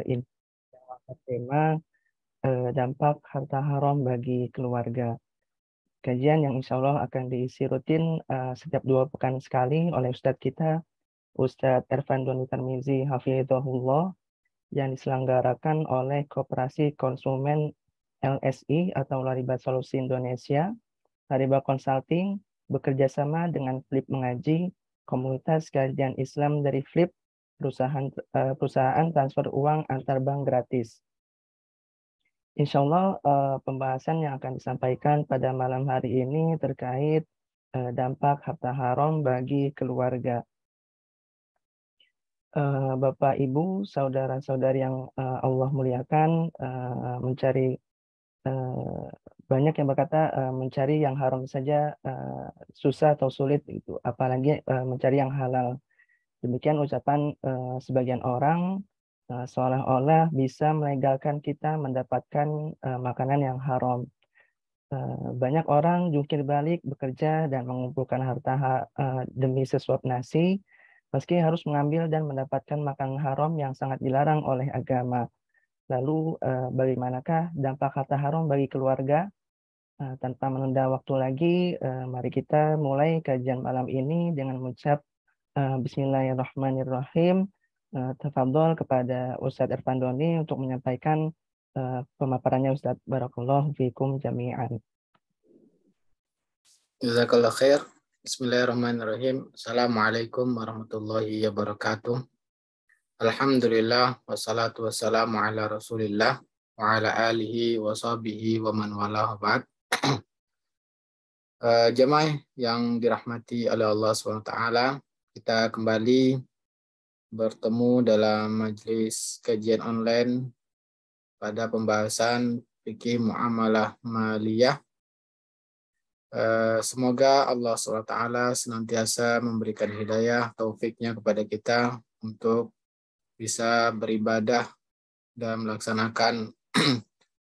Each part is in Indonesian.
ini tema dampak harta haram bagi keluarga. Kajian yang insya Allah akan diisi rutin setiap 2 pekan sekali oleh Ustadz kita, Ustadz Ervan Doni Tarmizi Hafizahullah, yang diselenggarakan oleh Koperasi Konsumen LSI atau Laribat Solusi Indonesia, Laribat Consulting, bekerja sama dengan Flip Mengaji, komunitas kajian Islam dari Flip, perusahaan transfer uang antar bank gratis. Insya Allah pembahasan yang akan disampaikan pada malam hari ini terkait dampak harta haram bagi keluarga. Bapak, Ibu, saudara-saudari yang Allah muliakan, mencari banyak yang berkata mencari yang haram saja susah atau sulit itu, apalagi mencari yang halal. Demikian ucapan sebagian orang seolah-olah bisa melegalkan kita mendapatkan makanan yang haram. Banyak orang jungkir balik bekerja dan mengumpulkan harta demi sesuap nasi, meski harus mengambil dan mendapatkan makanan haram yang sangat dilarang oleh agama. Lalu bagaimanakah dampak harta haram bagi keluarga? Tanpa menunda waktu lagi, mari kita mulai kajian malam ini dengan mengucap Bismillahirrahmanirrahim. Tafadhol kepada Ustadz Ervan Doni untuk menyampaikan pemaparannya. Ustadz, barakallahu fikum jami'an. Jazakallah khair. Bismillahirrahmanirrahim. Assalamualaikum warahmatullahi wabarakatuh. Alhamdulillah wassalatu wassalamu ala Rasulillah wa ala alihi wa sahbihi wa man walah ba'd. Jamaah yang dirahmati oleh Allah SWT, kita kembali bertemu dalam majelis kajian online pada pembahasan fikih muamalah maliyah. Semoga Allah SWT senantiasa memberikan hidayah taufiknya kepada kita untuk bisa beribadah dan melaksanakan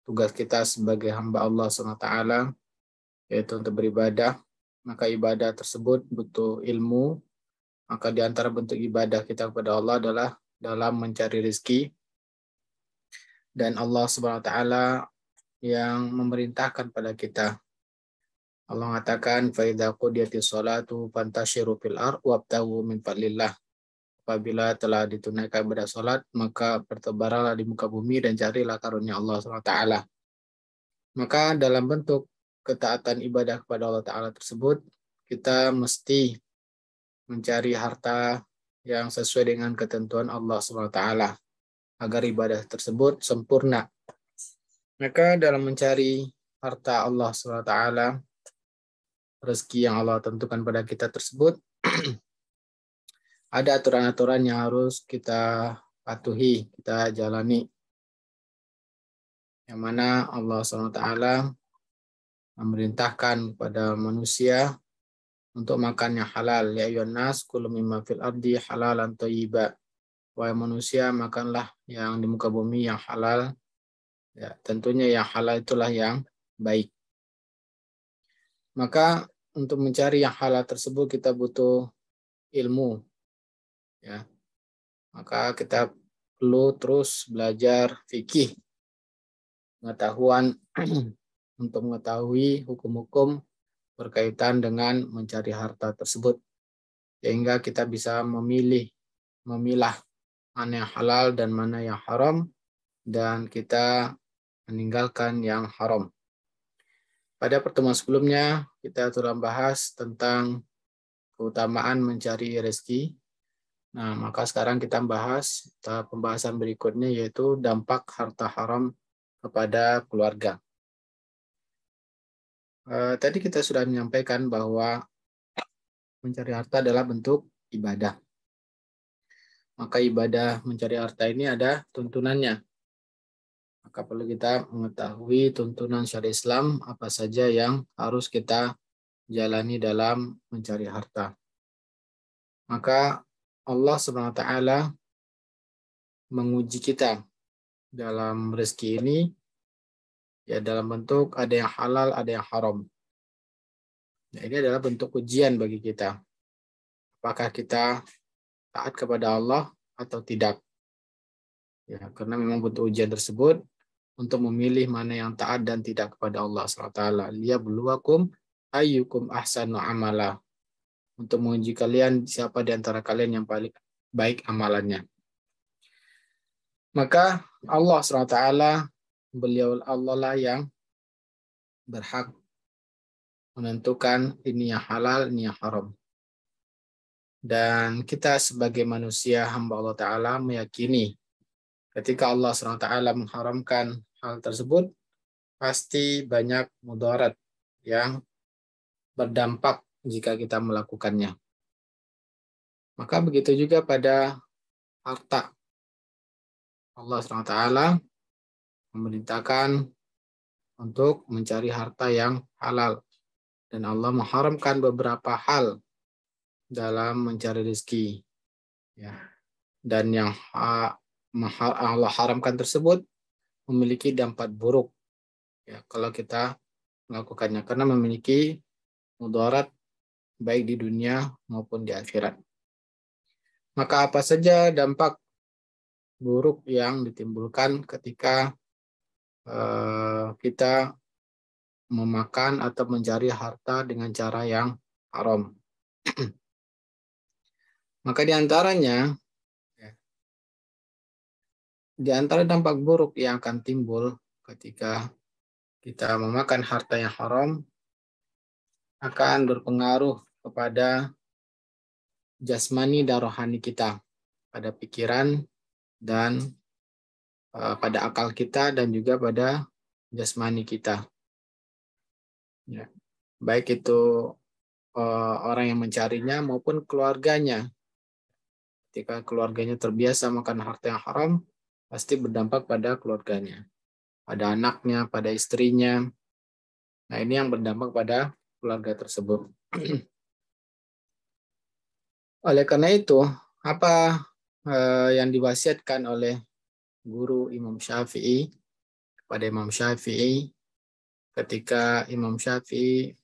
tugas kita sebagai hamba Allah SWT, yaitu untuk beribadah. Maka ibadah tersebut butuh ilmu. Maka di antara bentuk ibadah kita kepada Allah adalah dalam mencari rezeki. Dan Allah SWT yang memerintahkan pada kita. Allah mengatakan, فَإِذَا قُضِيَتِ الصَّلَاةُ فَانْتَشِرُوا فِي الْأَرْضِ وَابْتَغُوا مِنْ فَضْلِ اللَّهِ. Apabila telah ditunaikan ibadah salat, maka bertebaranlah di muka bumi dan carilah karunia Allah SWT. Maka dalam bentuk ketaatan ibadah kepada Allah Ta'ala tersebut, kita mesti mencari harta yang sesuai dengan ketentuan Allah SWT agar ibadah tersebut sempurna. Maka dalam mencari harta Allah SWT, rezeki yang Allah tentukan pada kita tersebut, ada aturan-aturan yang harus kita patuhi, kita jalani. Yang mana Allah SWT memerintahkan kepada manusia untuk makan yang halal. Ya ayyuhan nas kulu mimma fil ardi halalan thayyiba. Wahai manusia, makanlah yang di muka bumi yang halal. Ya, tentunya yang halal itulah yang baik. Maka untuk mencari yang halal tersebut kita butuh ilmu. Ya. Maka kita perlu terus belajar fikih, pengetahuan untuk mengetahui hukum-hukum berkaitan dengan mencari harta tersebut, sehingga kita bisa memilah mana yang halal dan mana yang haram, dan kita meninggalkan yang haram. Pada pertemuan sebelumnya kita telah bahas tentang keutamaan mencari rezeki. Nah, maka sekarang kita bahas pembahasan berikutnya, yaitu dampak harta haram kepada keluarga. Tadi kita sudah menyampaikan bahwa mencari harta adalah bentuk ibadah. Maka ibadah mencari harta ini ada tuntunannya. Maka perlu kita mengetahui tuntunan syariat Islam apa saja yang harus kita jalani dalam mencari harta. Maka Allah SWT menguji kita dalam rezeki ini, ya dalam bentuk ada yang halal, ada yang haram. Nah, ini adalah bentuk ujian bagi kita. Apakah kita taat kepada Allah atau tidak. Ya, karena memang bentuk ujian tersebut untuk memilih mana yang taat dan tidak kepada Allah SWT. Liyabluwakum ayyukum ahsanu amala. Untuk menguji kalian siapa di antara kalian yang paling baik amalannya. Maka Allah SWT, beliau Allah lah yang berhak menentukan ini yang halal, ini yang haram. Dan kita sebagai manusia hamba Allah Ta'ala meyakini ketika Allah SWT mengharamkan hal tersebut, pasti banyak mudarat yang berdampak jika kita melakukannya. Maka begitu juga pada harta. Allah SWT memerintahkan untuk mencari harta yang halal. Dan Allah mengharamkan beberapa hal dalam mencari rezeki. Ya. Dan yang Allah haramkan tersebut memiliki dampak buruk. Ya, kalau kita melakukannya. Karena memiliki mudarat baik di dunia maupun di akhirat. Maka apa saja dampak buruk yang ditimbulkan ketika kita memakan atau mencari harta dengan cara yang haram. Maka di antara dampak buruk yang akan timbul ketika kita memakan harta yang haram akan berpengaruh kepada jasmani dan rohani kita, pada pikiran dan pada akal kita dan juga pada jasmani kita. Ya. Baik itu orang yang mencarinya maupun keluarganya. Ketika keluarganya terbiasa makan harta yang haram, pasti berdampak pada keluarganya, pada anaknya, pada istrinya. Nah, ini yang berdampak pada keluarga tersebut. Oleh karena itu, apa yang diwasiatkan oleh guru Imam Syafi'i kepada Imam Syafi'i ketika Imam Syafi'i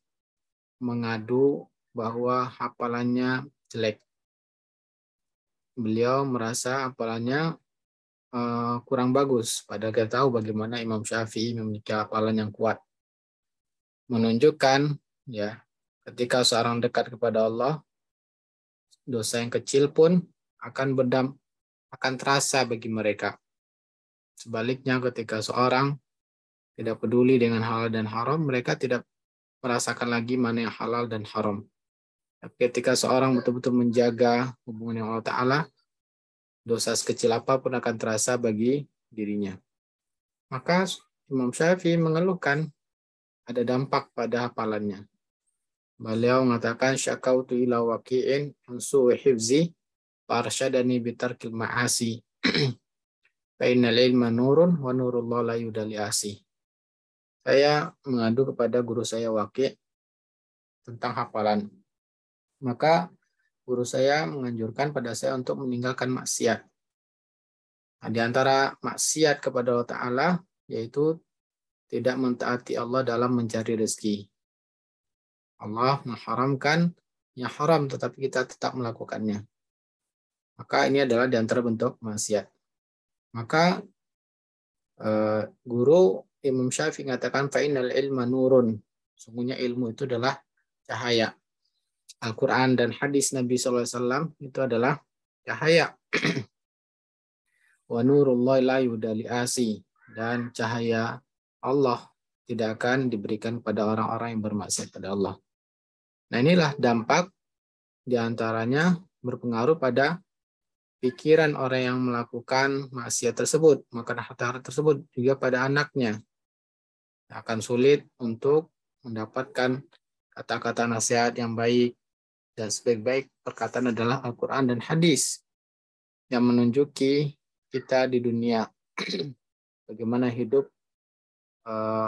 mengadu bahwa hafalannya jelek. Beliau merasa hafalannya kurang bagus. Padahal kita tahu bagaimana Imam Syafi'i memiliki hafalan yang kuat. Menunjukkan ya, ketika seorang dekat kepada Allah, dosa yang kecil pun akan terasa bagi mereka. Sebaliknya ketika seorang tidak peduli dengan halal dan haram, mereka tidak merasakan lagi mana yang halal dan haram. Tapi ketika seorang betul-betul menjaga hubungan dengan Allah Ta'ala, dosa sekecil apapun akan terasa bagi dirinya. Maka Imam Syafi'i mengeluhkan ada dampak pada hafalannya. Beliau mengatakan syakautu ila waqi'in ansu hifzi farsyadani bitarkil ma'asi. Fa innal ilma nurun wa nurullah la yudaliasi. Saya mengadu kepada guru saya Waqi' tentang hafalan. Maka guru saya menganjurkan pada saya untuk meninggalkan maksiat. Nah, di antara maksiat kepada Allah Ta'ala yaitu tidak mentaati Allah dalam mencari rezeki. Allah mengharamkan yang haram tetapi kita tetap melakukannya. Maka ini adalah di antara bentuk maksiat. Maka guru Imam Syafi'i mengatakan fa'innal ilma nurun. Sungguhnya ilmu itu adalah cahaya. Al-Quran dan hadis Nabi SAW itu adalah cahaya. Wa nurullahi la yudali'asi. Dan cahaya Allah tidak akan diberikan kepada orang-orang yang bermaksiat pada Allah. Nah, inilah dampak diantaranya berpengaruh pada pikiran orang yang melakukan maksiat tersebut, makan harta tersebut, juga pada anaknya. Akan sulit untuk mendapatkan kata-kata nasihat yang baik, dan sebaik-baik perkataan adalah Al-Quran dan hadis yang menunjuki kita di dunia bagaimana hidup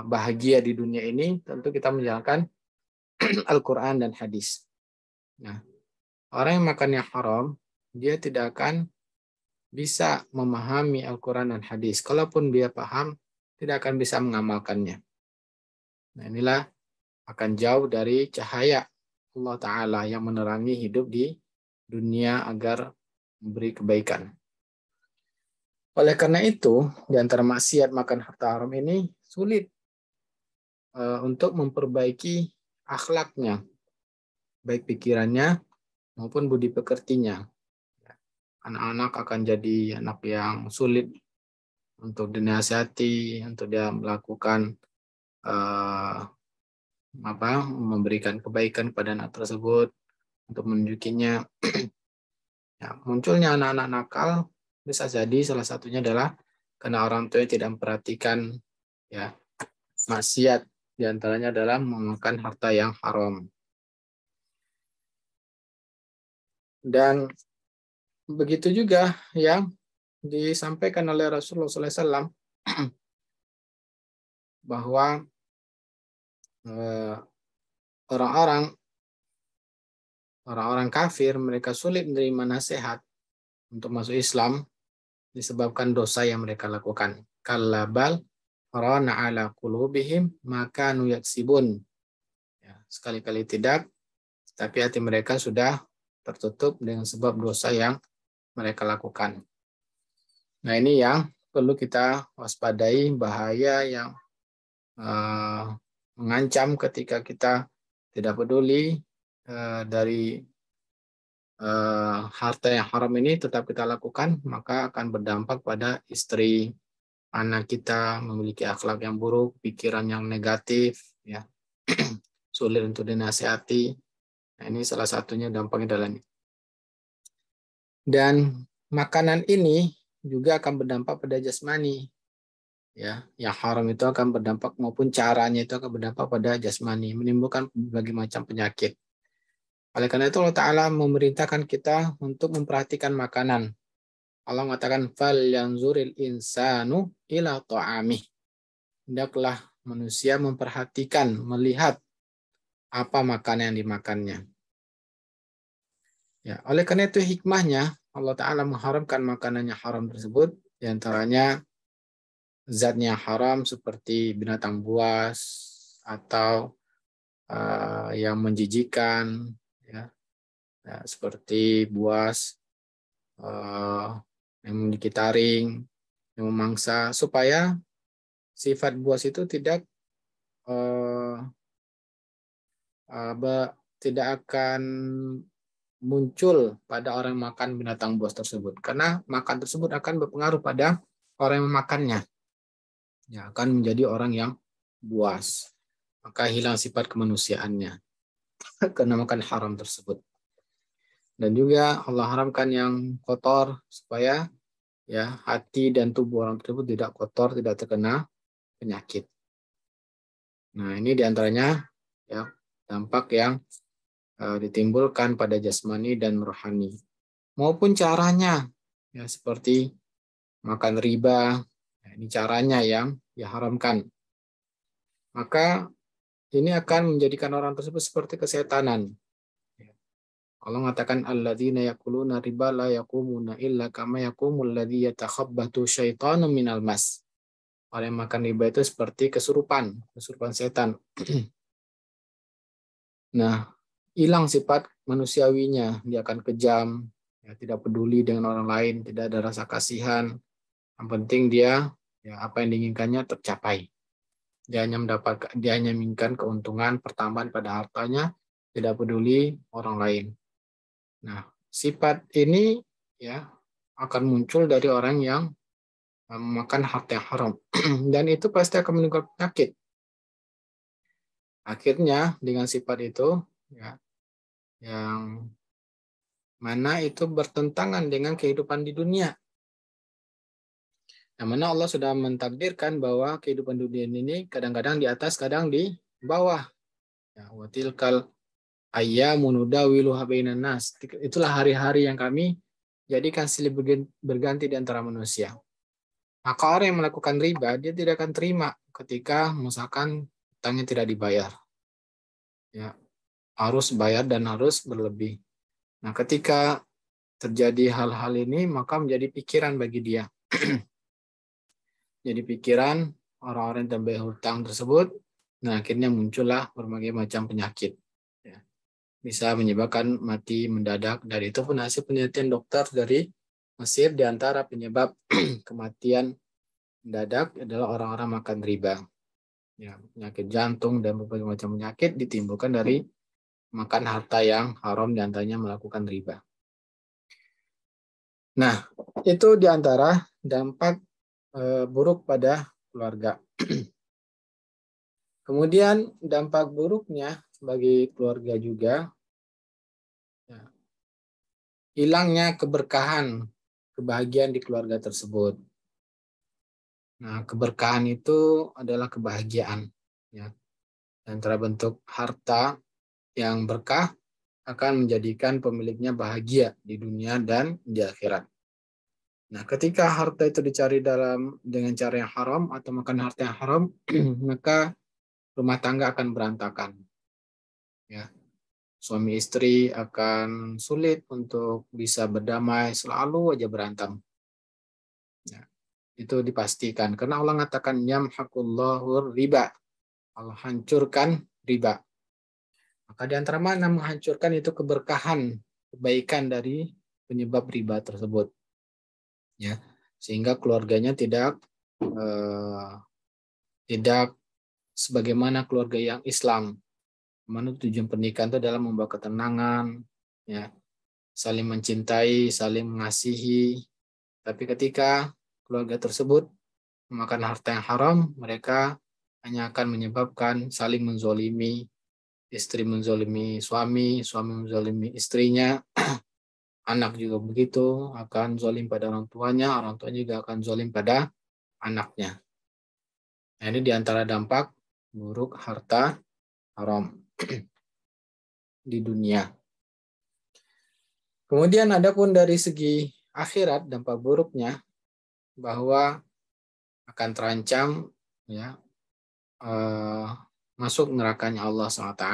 bahagia di dunia ini. Tentu kita menjalankan Al-Quran dan hadis. Nah, orang yang makan yang haram, dia tidak akan bisa memahami Al-Quran dan hadis. Kalaupun dia paham, tidak akan bisa mengamalkannya. Nah, inilah akan jauh dari cahaya Allah Ta'ala yang menerangi hidup di dunia agar memberi kebaikan. Oleh karena itu, di antara maksiat makan harta haram ini sulit untuk memperbaiki akhlaknya, baik pikirannya maupun budi pekertinya. Anak-anak akan jadi anak yang sulit untuk dinasihati, untuk dia melakukan eh, memberikan kebaikan pada anak tersebut, untuk menunjukinya. Ya, munculnya anak-anak nakal bisa jadi salah satunya adalah karena orang tua tidak memperhatikan ya maksiat, diantaranya adalah memakan harta yang haram. Dan begitu juga yang disampaikan oleh Rasulullah SAW bahwa eh, orang-orang orang-orang kafir mereka sulit menerima nasihat untuk masuk Islam disebabkan dosa yang mereka lakukan. Kallabal rana ala qulubihim maka nuyaksibun. Ya, sekali-kali tidak, tapi hati mereka sudah tertutup dengan sebab dosa yang mereka lakukan. Nah, ini yang perlu kita waspadai, bahaya yang mengancam ketika kita tidak peduli dari harta yang haram ini tetap kita lakukan, maka akan berdampak pada istri, anak kita memiliki akhlak yang buruk, pikiran yang negatif, ya sulit untuk dinasihati. Nah, ini salah satunya dampaknya adalah ini. Dan makanan ini juga akan berdampak pada jasmani. Ya, yang haram itu akan berdampak maupun caranya itu akan berdampak pada jasmani, menimbulkan berbagai macam penyakit. Oleh karena itu Allah Ta'ala memerintahkan kita untuk memperhatikan makanan. Allah mengatakan fal yanzuril insanu ila ta'amih. Hendaklah manusia memperhatikan, melihat apa makanan yang dimakannya. Ya, oleh karena itu hikmahnya Allah Ta'ala mengharamkan makanan yang haram tersebut, diantaranya zatnya haram seperti binatang buas atau yang menjijikan, ya, seperti buas yang memiliki taring, yang memangsa, supaya sifat buas itu tidak tidak akan muncul pada orang yang makan binatang buas tersebut, karena makan tersebut akan berpengaruh pada orang yang memakannya, ya akan menjadi orang yang buas, maka hilang sifat kemanusiaannya karena makan haram tersebut. Dan juga Allah haramkan yang kotor supaya ya hati dan tubuh orang tersebut tidak kotor, tidak terkena penyakit. Nah, ini diantaranya ya dampak yang ditimbulkan pada jasmani dan rohani. Maupun caranya, ya seperti makan riba, ya, ini caranya yang diharamkan. Maka ini akan menjadikan orang tersebut seperti kesetanan. Allah mengatakan alladzina yakuluna riba la yaqumuna illa kama yaqumul ladzi yatakhabbatu syaitanu minal mas. Orang yang makan riba itu seperti kesurupan setan. Nah, hilang sifat manusiawinya, dia akan kejam, ya, tidak peduli dengan orang lain, tidak ada rasa kasihan. Yang penting dia ya apa yang diinginkannya tercapai. Dia hanya menginginkan keuntungan, pertambahan pada hartanya, tidak peduli orang lain. Nah, sifat ini ya akan muncul dari orang yang memakan harta yang haram dan itu pasti akan menimbulkan penyakit. Akhirnya dengan sifat itu ya yang mana itu bertentangan dengan kehidupan di dunia. Yang mana Allah sudah mentakdirkan bahwa kehidupan dunia ini kadang-kadang di atas, kadang di bawah. Ya, wa tilkal ayyamu nudawiluha bainan nas. Itulah hari-hari yang kami jadikan silih berganti di antara manusia. Maka orang yang melakukan riba, dia tidak akan terima ketika misalkan utangnya tidak dibayar. Ya, harus bayar dan harus berlebih. Nah, ketika terjadi hal-hal ini, maka menjadi pikiran bagi dia. Jadi pikiran orang-orang yang terbayar hutang tersebut, nah akhirnya muncullah berbagai macam penyakit. Ya, bisa menyebabkan mati mendadak. Dari itu pun hasil penelitian dokter dari Mesir di antara penyebab kematian mendadak adalah orang-orang makan riba. Ya, penyakit jantung dan berbagai macam penyakit ditimbulkan dari makan harta yang haram, di antaranya melakukan riba. Nah, itu di antara dampak buruk pada keluarga. Kemudian dampak buruknya bagi keluarga juga, ya, hilangnya keberkahan, kebahagiaan di keluarga tersebut. Nah, keberkahan itu adalah kebahagiaan. Ya. Antara bentuk harta yang berkah akan menjadikan pemiliknya bahagia di dunia dan di akhirat. Nah, ketika harta itu dicari dengan cara yang haram atau makan harta yang haram, maka rumah tangga akan berantakan. Ya, suami istri akan sulit untuk bisa berdamai, selalu aja berantem. Ya, itu dipastikan karena Allah mengatakan yamhaqullahu riba. Allah hancurkan riba. Maka di antara mana menghancurkan itu keberkahan, kebaikan dari penyebab riba tersebut. Ya, sehingga keluarganya tidak sebagaimana keluarga yang Islam. Mana tujuan pernikahan itu adalah membawa ketenangan, ya, saling mencintai, saling mengasihi. Tapi ketika keluarga tersebut memakan harta yang haram, mereka hanya akan menyebabkan saling menzolimi, istri menzolimi suami, suami menzolimi istrinya, anak juga begitu, akan zolim pada orang tua juga akan zolim pada anaknya. Nah, ini diantara dampak buruk harta haram di dunia. Kemudian adapun dari segi akhirat, dampak buruknya bahwa akan terancam, ya, masuk nerakanya Allah SWT.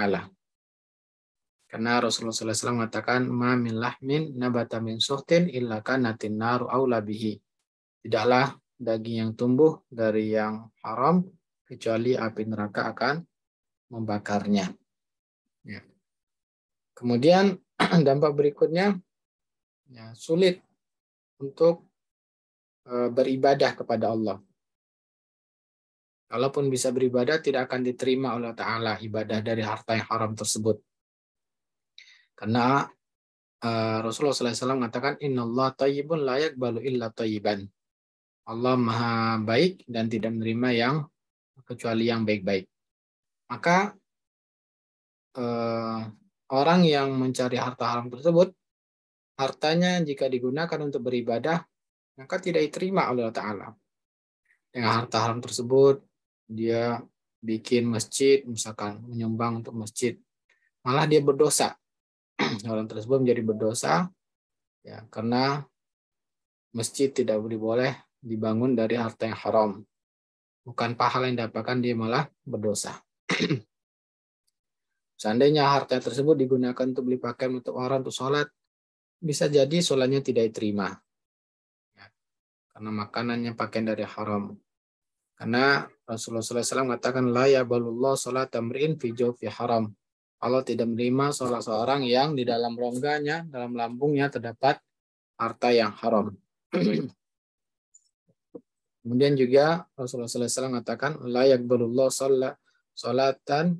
Karena Rasulullah SAW mengatakan, ma min lahmin nabata min suhtin illa kanatin naru aula bihi. Tidaklah daging yang tumbuh dari yang haram, kecuali api neraka akan membakarnya. Ya. Kemudian dampak berikutnya, ya, sulit untuk beribadah kepada Allah. Kalaupun bisa beribadah, tidak akan diterima oleh Ta'ala ibadah dari harta yang haram tersebut. Karena Rasulullah SAW mengatakan, Inna Allah tayyibun la yaqbalu illa tayyiban. Allah maha baik dan tidak menerima yang kecuali yang baik-baik. Maka orang yang mencari harta haram tersebut, hartanya jika digunakan untuk beribadah, maka tidak diterima oleh Allah Ta'ala. Dengan harta haram tersebut, dia bikin masjid, misalkan menyumbang untuk masjid, malah dia berdosa. Orang tersebut menjadi berdosa, ya, karena masjid tidak boleh dibangun dari harta yang haram. Bukan pahala yang didapatkan, dia malah berdosa. Seandainya harta tersebut digunakan untuk beli pakaian untuk orang untuk sholat, bisa jadi sholatnya tidak diterima. Ya, karena makanannya pakaian dari haram. Karena Rasulullah SAW mengatakan, la yabalullah sholat tamrin fi jawfi haram. Allah tidak menerima sholat seorang yang di dalam rongganya, dalam lambungnya terdapat harta yang haram. Kemudian juga Rasulullah SAW mengatakan, la yaqbalullah sholatan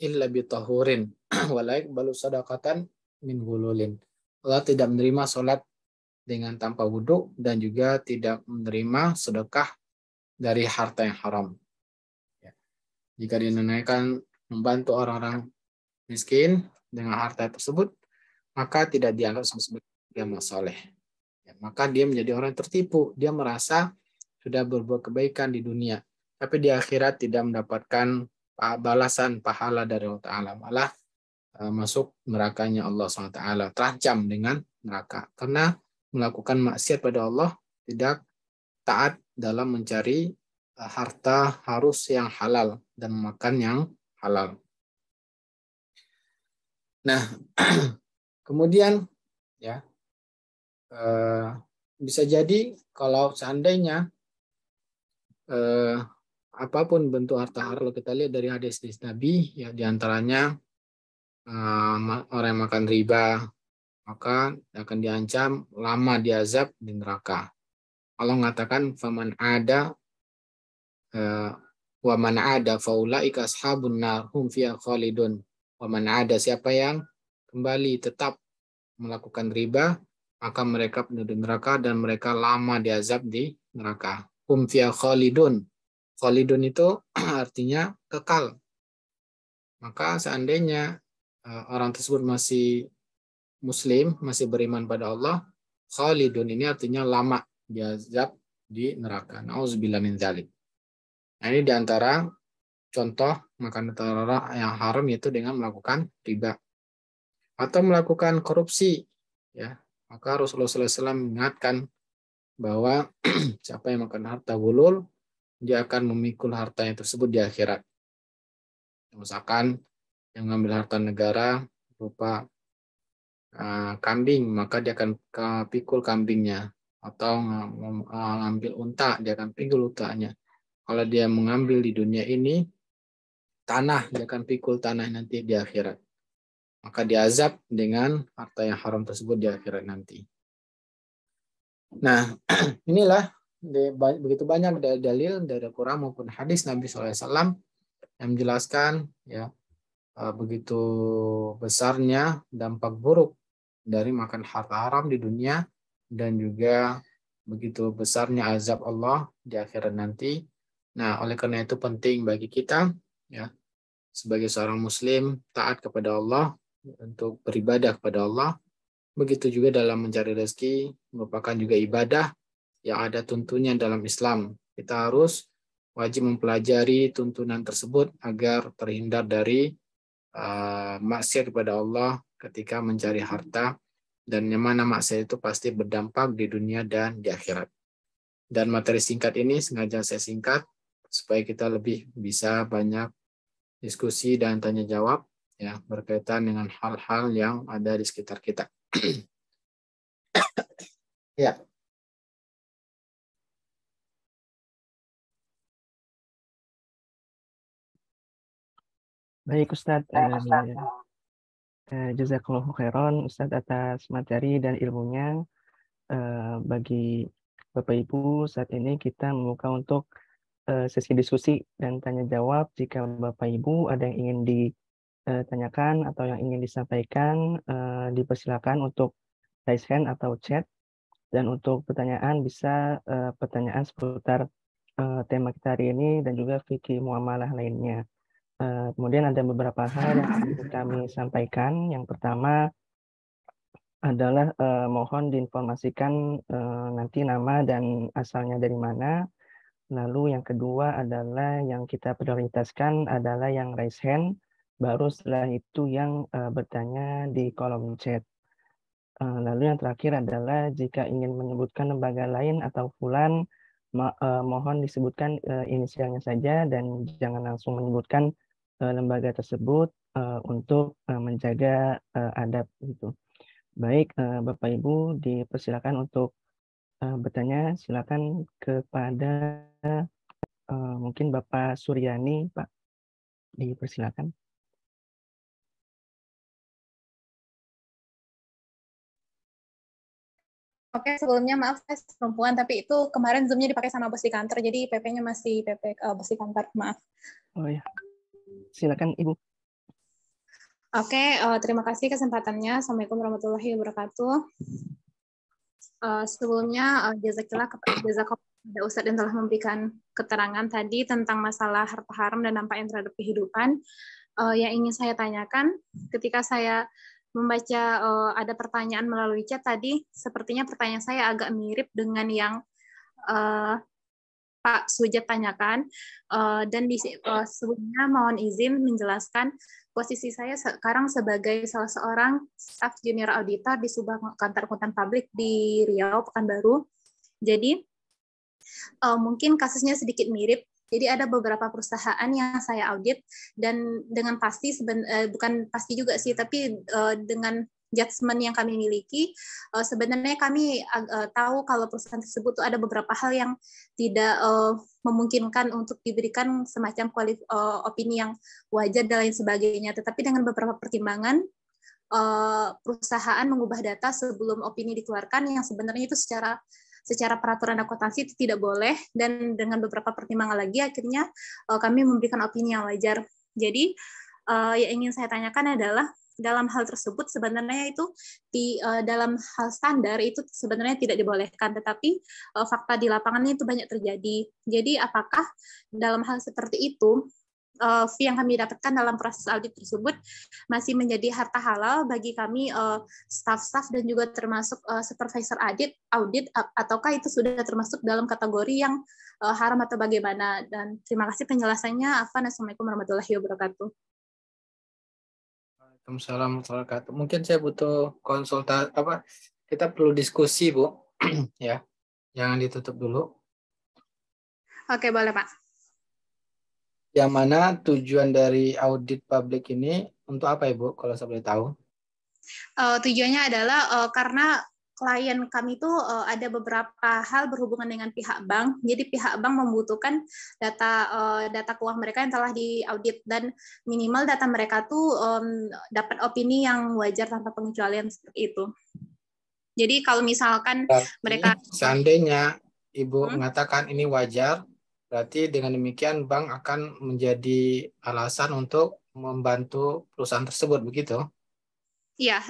illa bitahurin wa la yaqbalu sadaqatan min hululin. Allah tidak menerima sholat dengan tanpa wudhu dan juga tidak menerima sedekah dari harta yang haram. Ya. Jika dinunaikan membantu orang-orang miskin dengan harta tersebut, maka tidak dianggap sebagai amal soleh. Ya, maka dia menjadi orang tertipu. Dia merasa sudah berbuat kebaikan di dunia, tapi di akhirat tidak mendapatkan balasan pahala dari Allah Ta'ala. Malah masuk nerakanya Allah SWT, terancam dengan neraka. Karena melakukan maksiat pada Allah, tidak taat dalam mencari harta harus yang halal dan makan yang halal. Nah, kemudian ya bisa jadi kalau seandainya apapun bentuk harta haram, kita lihat dari hadis Nabi, ya, diantaranya orang yang makan riba, maka akan diancam lama diazab di neraka. Allah mengatakan faman ada wa man ada faulaika ashabun nar hum fiha khalidun. Wa man ada, siapa yang kembali tetap melakukan riba, maka mereka penduduk neraka dan mereka lama diazab di neraka. Hum fiha khalidun. Khalidun itu artinya kekal. Maka seandainya orang tersebut masih muslim, masih beriman pada Allah, khalidun ini artinya lama diazab di neraka. Nauzubillah min dzalik. Nah, ini diantara contoh makan terlarang yang haram, yaitu dengan melakukan riba atau melakukan korupsi. Ya, maka Rasulullah SAW mengingatkan bahwa siapa yang makan harta gulul, dia akan memikul hartanya tersebut di akhirat. Misalkan yang mengambil harta negara berupa kambing, maka dia akan pikul kambingnya, atau mengambil unta, dia akan pikul untanya. Kalau dia mengambil di dunia ini tanah, dia akan pikul tanah nanti di akhirat. Maka diazab dengan harta yang haram tersebut di akhirat nanti. Nah, inilah begitu banyak dalil dari Al-Quran maupun hadis Nabi SAW yang menjelaskan ya begitu besarnya dampak buruk dari makan harta haram di dunia, dan juga begitu besarnya azab Allah di akhirat nanti. Nah, oleh karena itu penting bagi kita ya sebagai seorang muslim taat kepada Allah, untuk beribadah kepada Allah. Begitu juga dalam mencari rezeki, merupakan juga ibadah yang ada tuntunan dalam Islam. Kita harus wajib mempelajari tuntunan tersebut agar terhindar dari maksiat kepada Allah ketika mencari harta, dan yang mana maksiat itu pasti berdampak di dunia dan di akhirat. Dan materi singkat ini sengaja saya singkat supaya kita lebih bisa banyak diskusi dan tanya jawab ya berkaitan dengan hal-hal yang ada di sekitar kita. Ya. Baik Ustadz, jazakallahu khairan Ustadz atas materi dan ilmunya. Bagi Bapak Ibu, saat ini kita membuka untuk sesi diskusi dan tanya jawab. Jika Bapak Ibu ada yang ingin ditanyakan atau yang ingin disampaikan, dipersilakan untuk raise hand atau chat. Dan untuk pertanyaan bisa pertanyaan seputar tema kita hari ini dan juga fikih muamalah lainnya. Kemudian ada beberapa hal yang ingin kami sampaikan. Yang pertama adalah mohon diinformasikan nanti nama dan asalnya dari mana. Lalu yang kedua adalah yang kita prioritaskan adalah yang raise hand, baru setelah itu yang bertanya di kolom chat. Lalu yang terakhir adalah jika ingin menyebutkan lembaga lain atau fulan, mohon disebutkan inisialnya saja dan jangan langsung menyebutkan lembaga tersebut untuk menjaga adab itu. Baik, Bapak Ibu dipersilakan untuk bertanya. Silakan kepada mungkin Bapak Suryani, Pak, dipersilakan. Oke, sebelumnya maaf saya perempuan, tapi itu kemarin Zoom-nya dipakai sama bos di kantor, jadi PP-nya masih PP bos di kantor, maaf. Oh ya, silakan Ibu. Oke, terima kasih kesempatannya. Assalamualaikum warahmatullahi wabarakatuh. Sebelumnya jazakallah kepada Ustadz yang telah memberikan keterangan tadi tentang masalah harta haram dan dampaknya terhadap kehidupan. Yang ingin saya tanyakan, ketika saya membaca ada pertanyaan melalui chat tadi, sepertinya pertanyaan saya agak mirip dengan yang Pak Sujat tanyakan, dan sebelumnya mohon izin menjelaskan posisi saya sekarang sebagai salah seorang staf junior auditor di sebuah kantor akuntan publik di Riau, Pekanbaru. Jadi mungkin kasusnya sedikit mirip. Jadi ada beberapa perusahaan yang saya audit, dan dengan pasti bukan pasti juga sih, tapi dengan judgement yang kami miliki, sebenarnya kami tahu kalau perusahaan tersebut tuh ada beberapa hal yang tidak memungkinkan untuk diberikan semacam opini yang wajar dan lain sebagainya. Tetapi dengan beberapa pertimbangan, perusahaan mengubah data sebelum opini dikeluarkan, yang sebenarnya itu secara peraturan akuntansi itu tidak boleh, dan dengan beberapa pertimbangan lagi akhirnya kami memberikan opini yang wajar. Jadi yang ingin saya tanyakan adalah dalam hal tersebut sebenarnya itu dalam hal standar itu sebenarnya tidak dibolehkan, tetapi fakta di lapangannya itu banyak terjadi. Jadi apakah dalam hal seperti itu fee yang kami dapatkan dalam proses audit tersebut masih menjadi harta halal bagi kami staff-staff dan juga termasuk supervisor audit ataukah itu sudah termasuk dalam kategori yang haram atau bagaimana? Dan terima kasih penjelasannya. Afwan. Assalamualaikum warahmatullahi wabarakatuh. Waalaikumsalam warahmatullahi wabarakatuh. Mungkin saya butuh konsultasi kita perlu diskusi, Bu. Ya. Jangan ditutup dulu. Oke, boleh, Pak. Yang mana tujuan dari audit publik ini untuk apa, Ibu, kalau saya boleh tahu? Tujuannya adalah karena klien kami itu ada beberapa hal berhubungan dengan pihak bank. Jadi pihak bank membutuhkan data keuangan mereka yang telah diaudit, dan minimal data mereka tuh dapat opini yang wajar tanpa pengecualian seperti itu. Jadi kalau misalkan Berarti, mereka seandainya Ibu mengatakan ini wajar, berarti dengan demikian bank akan menjadi alasan untuk membantu perusahaan tersebut, begitu? ya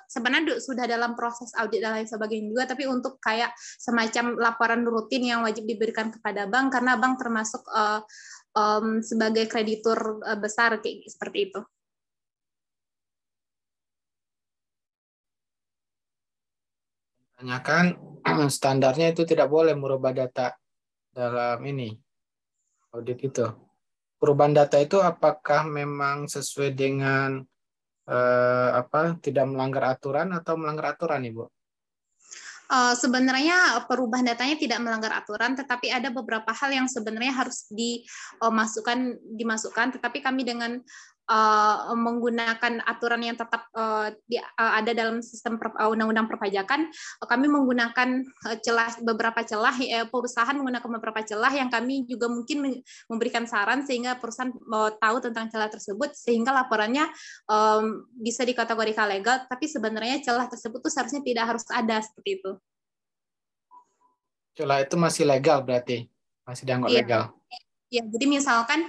sebenarnya sudah dalam proses audit dan lain sebagainya juga, tapi untuk kayak semacam laporan rutin yang wajib diberikan kepada bank karena bank termasuk sebagai kreditur besar kayak seperti itu. Tanyakan standarnya itu tidak boleh merubah data dalam ini audit itu. Perubahan data itu apakah memang sesuai dengan tidak melanggar aturan atau melanggar aturan, Ibu? Sebenarnya perubahan datanya tidak melanggar aturan, tetapi ada beberapa hal yang sebenarnya harus dimasukkan, tetapi kami dengan menggunakan aturan yang tetap ada dalam sistem undang-undang perpajakan, kami menggunakan beberapa celah, perusahaan menggunakan beberapa celah yang kami juga mungkin memberikan saran sehingga perusahaan tahu tentang celah tersebut, sehingga laporannya bisa dikategorikan legal, tapi sebenarnya celah tersebut tuh seharusnya tidak harus ada seperti itu. Celah itu masih legal berarti? Masih dianggap Iya. legal? Ya, jadi misalkan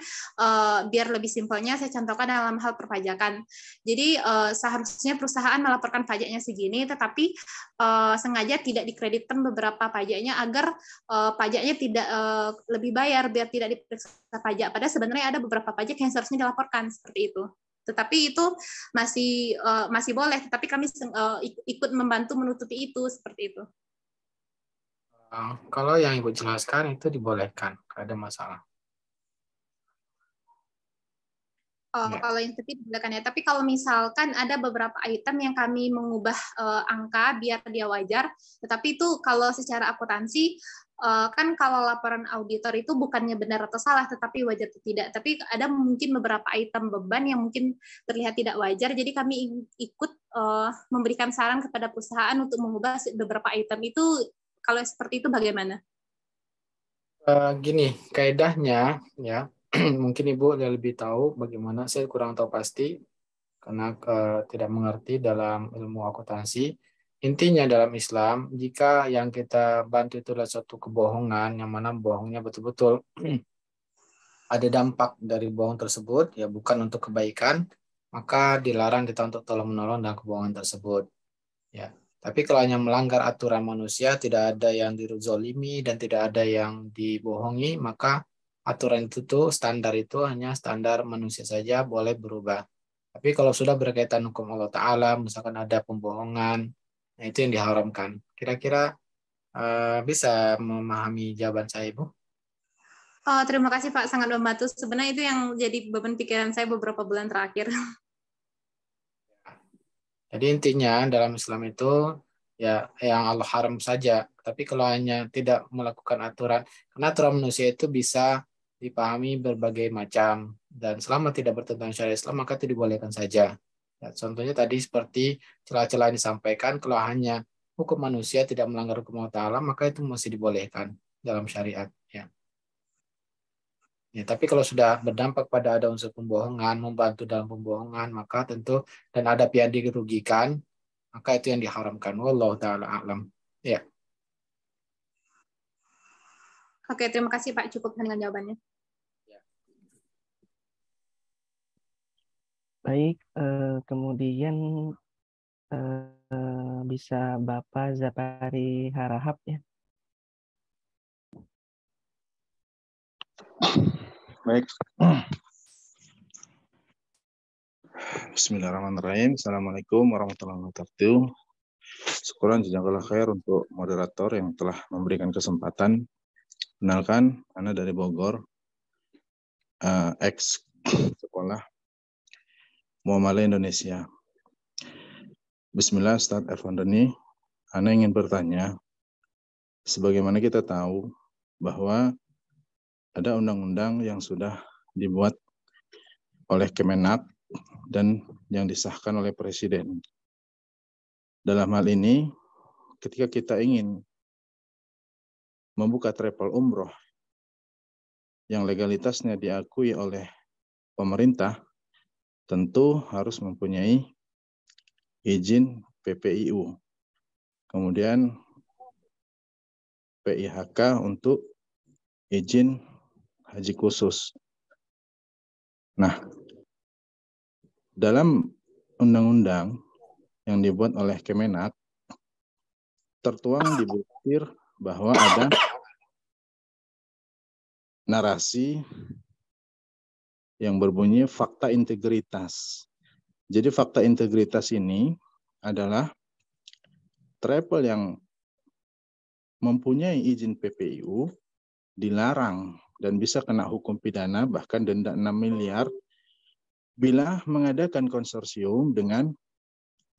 biar lebih simpelnya saya contohkan dalam hal perpajakan. Jadi seharusnya perusahaan melaporkan pajaknya segini, tetapi sengaja tidak dikreditkan beberapa pajaknya agar pajaknya tidak lebih bayar biar tidak diperiksa pajak. Padahal sebenarnya ada beberapa pajak yang seharusnya dilaporkan seperti itu. Tetapi itu masih boleh, tetapi kami ikut membantu menutupi itu seperti itu. Kalau yang Ibu jelaskan itu dibolehkan, tidak ada masalah. Kalau yang itu dibolehkan ya. Tapi kalau misalkan ada beberapa item yang kami mengubah angka biar dia wajar, tetapi itu kalau secara akuntansi kan kalau laporan auditor itu bukannya benar atau salah, tetapi wajar atau tidak. Tapi ada mungkin beberapa item beban yang mungkin terlihat tidak wajar, jadi kami ikut memberikan saran kepada perusahaan untuk mengubah beberapa item itu. Kalau seperti itu bagaimana? Gini, kaedahnya ya. Mungkin Ibu lebih tahu bagaimana, saya kurang tahu pasti karena tidak mengerti dalam ilmu akuntansi. Intinya dalam Islam, jika yang kita bantu itu adalah suatu kebohongan, yang mana bohongnya betul-betul ada dampak dari bohong tersebut, ya bukan untuk kebaikan, maka dilarang kita untuk tolong-menolong dalam kebohongan tersebut. Ya. Tapi kalau hanya melanggar aturan manusia, tidak ada yang dizolimi dan tidak ada yang dibohongi, maka aturan itu tuh standar itu hanya standar manusia saja, boleh berubah. Tapi kalau sudah berkaitan hukum Allah Ta'ala, misalkan ada pembohongan, nah itu yang diharamkan. Kira-kira bisa memahami jawaban saya, Bu? Terima kasih Pak, sangat membantu. Sebenarnya itu yang jadi beban pikiran saya beberapa bulan terakhir. Jadi intinya dalam Islam itu ya yang Allah haram saja. Tapi kalau hanya tidak melakukan aturan, karena aturan manusia itu bisa dipahami berbagai macam dan selama tidak bertentangan syariat Islam maka itu dibolehkan saja. Ya, contohnya tadi seperti celah-celah yang disampaikan, kalau hanya hukum manusia tidak melanggar hukum Allah Ta'ala maka itu masih dibolehkan dalam syariat. Ya. Ya, tapi kalau sudah berdampak pada ada unsur pembohongan, membantu dalam pembohongan, maka tentu dan ada pihak dirugikan, maka itu yang diharamkan. Wallahu taala a'lam. Ya. Oke, terima kasih Pak. Cukup dengan jawabannya. Baik, kemudian bisa Bapak Zapari Harahap ya. Baik. Bismillahirrahmanirrahim. Assalamualaikum warahmatullahi wabarakatuh. Syukuran jazakallah khair untuk moderator yang telah memberikan kesempatan. Kenalkan, Ana dari Bogor, ex sekolah Muamalah Indonesia. Bismillah, Ustaz Erfandani. Ana ingin bertanya, sebagaimana kita tahu bahwa ada undang-undang yang sudah dibuat oleh Kemenak dan yang disahkan oleh Presiden. Dalam hal ini, ketika kita ingin membuka travel umroh yang legalitasnya diakui oleh pemerintah, tentu harus mempunyai izin PPIU. Kemudian PIHK untuk izin haji khusus. Nah, dalam undang-undang yang dibuat oleh Kemenak, tertuang di butir bahwa ada narasi yang berbunyi fakta integritas. Jadi fakta integritas ini adalah travel yang mempunyai izin PPIU dilarang dan bisa kena hukum pidana bahkan denda 6 miliar bila mengadakan konsorsium dengan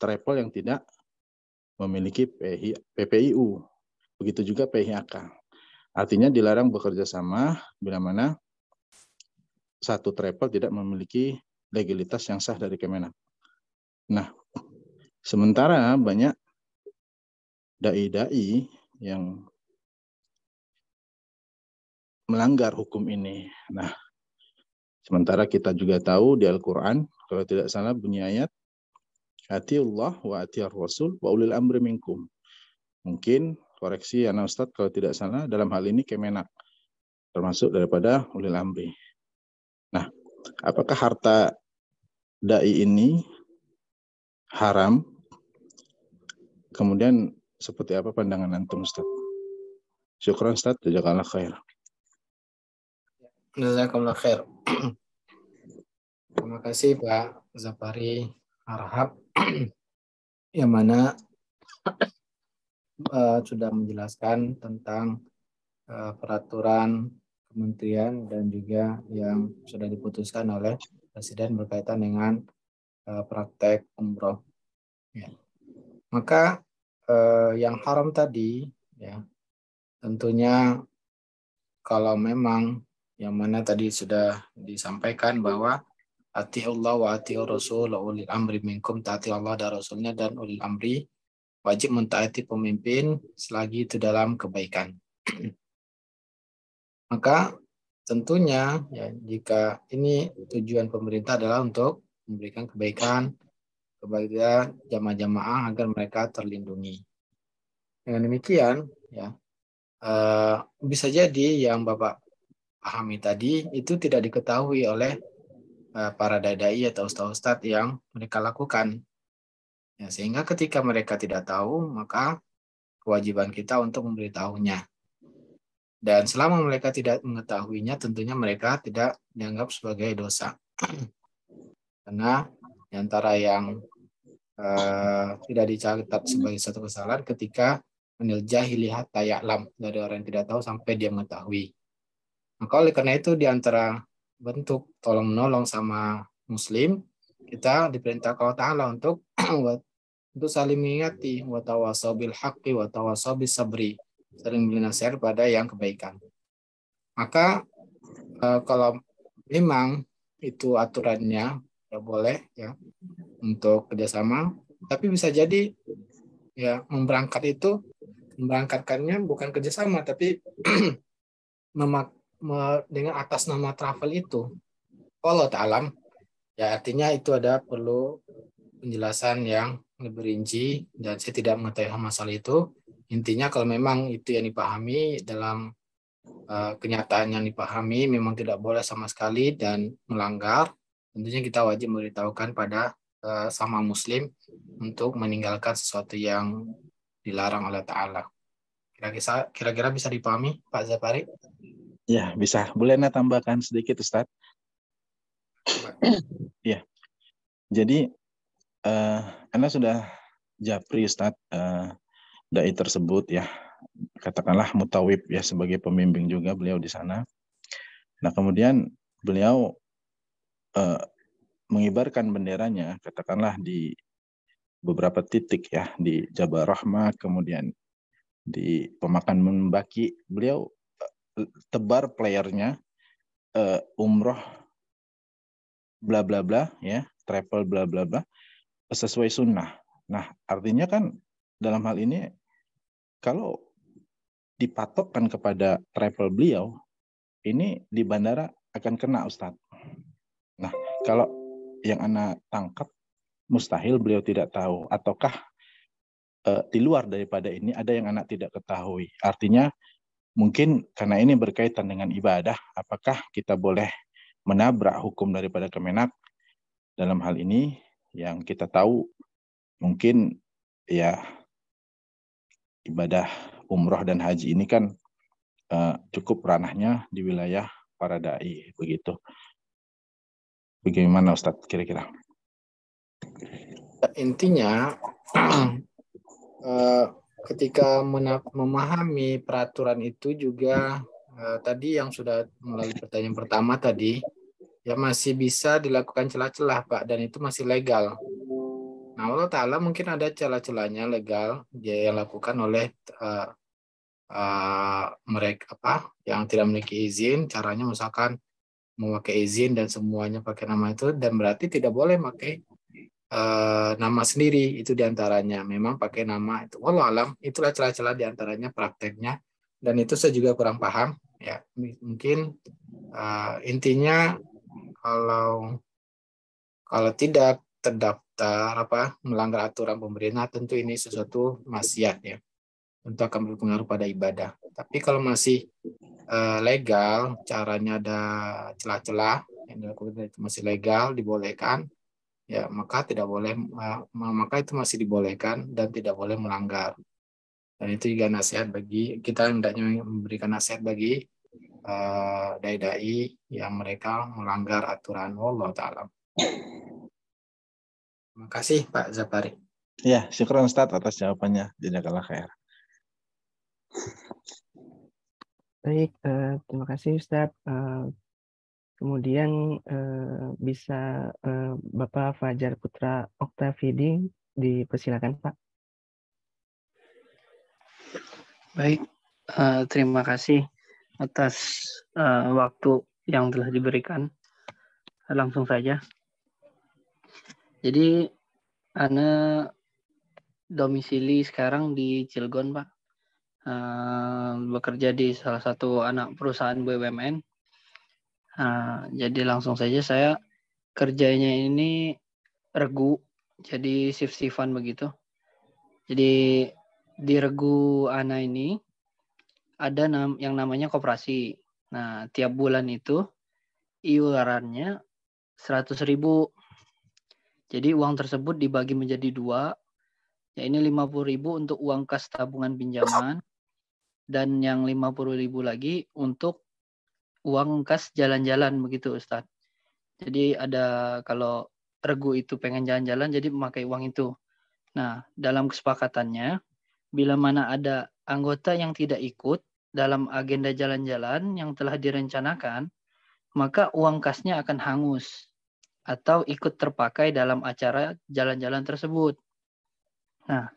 travel yang tidak memiliki PPIU. Begitu juga PIHK. Artinya dilarang bekerja sama bila mana satu travel tidak memiliki legalitas yang sah dari Kemenak. Nah, sementara banyak dai-dai yang melanggar hukum ini. Nah, sementara kita juga tahu di Al-Quran, kalau tidak salah bunyi ayat, Atiullah wa atiyar rasul wa ulil amri minkum. Mungkin koreksi ya Ustadz kalau tidak salah dalam hal ini Kemenak termasuk daripada ulil amri. Nah, apakah harta dai ini haram? Kemudian seperti apa pandangan antum Ustadz? Syukran Ustadz, jazakallah khair. Jazakallah khair. Terima kasih Pak Zapari Harahap yang mana sudah menjelaskan tentang peraturan kementerian dan juga yang sudah diputuskan oleh Presiden berkaitan dengan praktek umroh. Ya. Maka yang haram tadi, ya tentunya kalau memang yang mana tadi sudah disampaikan bahwa atiullah wa atiur rasul ulil amri minkum, taati Allah dan Rasulnya dan ulil amri, wajib mentaati pemimpin selagi itu dalam kebaikan. Maka tentunya ya jika ini tujuan pemerintah adalah untuk memberikan kebaikan kepada jamaah-jamaah agar mereka terlindungi. Dengan demikian ya bisa jadi yang Bapak pahami tadi itu tidak diketahui oleh para dai atau ustadz-ustadz yang mereka lakukan. Ya, sehingga ketika mereka tidak tahu, maka kewajiban kita untuk memberitahunya. Dan selama mereka tidak mengetahuinya, tentunya mereka tidak dianggap sebagai dosa. Karena di antara yang tidak dicatat sebagai satu kesalahan ketika menil jahili hatta ya'lam, dari orang yang tidak tahu sampai dia mengetahui. Maka oleh karena itu di antara bentuk tolong menolong sama muslim, kita diperintahkan Allah Ta'ala untuk saling mengingati, wa tawasau bil haqqi wa tawasau bis sabri, saling beri nasihat pada yang kebaikan. Maka kalau memang itu aturannya ya boleh ya untuk kerjasama, tapi bisa jadi ya memberangkatkannya bukan kerjasama tapi dengan atas nama travel itu, Allah ta'ala, ya artinya itu ada perlu penjelasan yang lebih rinci dan saya tidak mengetahui masalah itu. Intinya kalau memang itu yang dipahami dalam kenyataan yang dipahami memang tidak boleh sama sekali dan melanggar, tentunya kita wajib memberitahukan pada sama muslim untuk meninggalkan sesuatu yang dilarang oleh Ta'ala. Kira-kira bisa dipahami, Pak Zafari? Ya, bisa. Boleh tambahkan sedikit, Ustaz? Ya. Jadi, Anda sudah japri, Ustaz, dai tersebut ya. Katakanlah mutawib ya, sebagai pembimbing juga beliau di sana. Nah, kemudian beliau mengibarkan benderanya, katakanlah di beberapa titik ya, di Jabal Rahmah, kemudian di Pemakan Membaki, beliau tebar playernya, umroh bla bla bla ya, travel bla bla bla, sesuai sunnah. Nah, artinya kan dalam hal ini kalau dipatokkan kepada travel beliau, ini di bandara akan kena, Ustadz. Nah, kalau yang Ana tangkap, mustahil beliau tidak tahu. Ataukah di luar daripada ini ada yang Ana tidak ketahui? Artinya mungkin karena ini berkaitan dengan ibadah, apakah kita boleh menabrak hukum daripada Kemenak dalam hal ini? Yang kita tahu mungkin ya ibadah umroh dan haji ini kan cukup ranahnya di wilayah para dai, begitu. Bagaimana Ustadz kira-kira? Intinya ketika memahami peraturan itu juga tadi yang sudah melalui pertanyaan pertama tadi, ya masih bisa dilakukan celah-celah, Pak, dan itu masih legal. Nah, Allah Ta'ala mungkin ada celah-celahnya legal dia yang lakukan oleh mereka yang tidak memiliki izin, caranya misalkan memakai izin dan semuanya pakai nama itu, dan berarti tidak boleh pakai nama sendiri, itu diantaranya memang pakai nama itu. Wallahu alam, itulah celah-celah diantaranya prakteknya, dan itu saya juga kurang paham ya. Mungkin intinya kalau tidak terdaftar melanggar aturan pemerintah, tentu ini sesuatu maksiat ya, tentu akan berpengaruh pada ibadah. Tapi kalau masih legal, caranya ada celah-celah yang dilakukan itu masih legal, dibolehkan, ya maka itu masih dibolehkan dan tidak boleh melanggar. Dan itu juga nasihat bagi kita, hendaknya memberikan nasihat bagi dai-dai yang mereka melanggar aturan Allah Ta'ala. Terima kasih Pak Zafari. Ya, syukur Ustadz atas jawabannya. Jazakallah khair. Baik, terima kasih Ustadz. Kemudian bisa Bapak Fajar Putra Oktavidi dipersilakan, Pak. Baik, terima kasih atas waktu yang telah diberikan. Langsung saja. Jadi, Ana domisili sekarang di Cilegon, Pak. Bekerja di salah satu anak perusahaan BUMN. Jadi langsung saja saya kerjanya ini regu, jadi shift-shiftan begitu. Jadi di regu Ana ini ada yang namanya koperasi. Nah, tiap bulan itu iurannya 100.000. Jadi uang tersebut dibagi menjadi 2. Ya, ini 50.000 untuk uang kas tabungan pinjaman dan yang 50.000 lagi untuk uang kas jalan-jalan begitu, Ustadz. Jadi ada kalau regu itu pengen jalan-jalan jadi memakai uang itu. Nah, dalam kesepakatannya bila mana ada anggota yang tidak ikut dalam agenda jalan-jalan yang telah direncanakan, maka uang kasnya akan hangus atau ikut terpakai dalam acara jalan-jalan tersebut. Nah,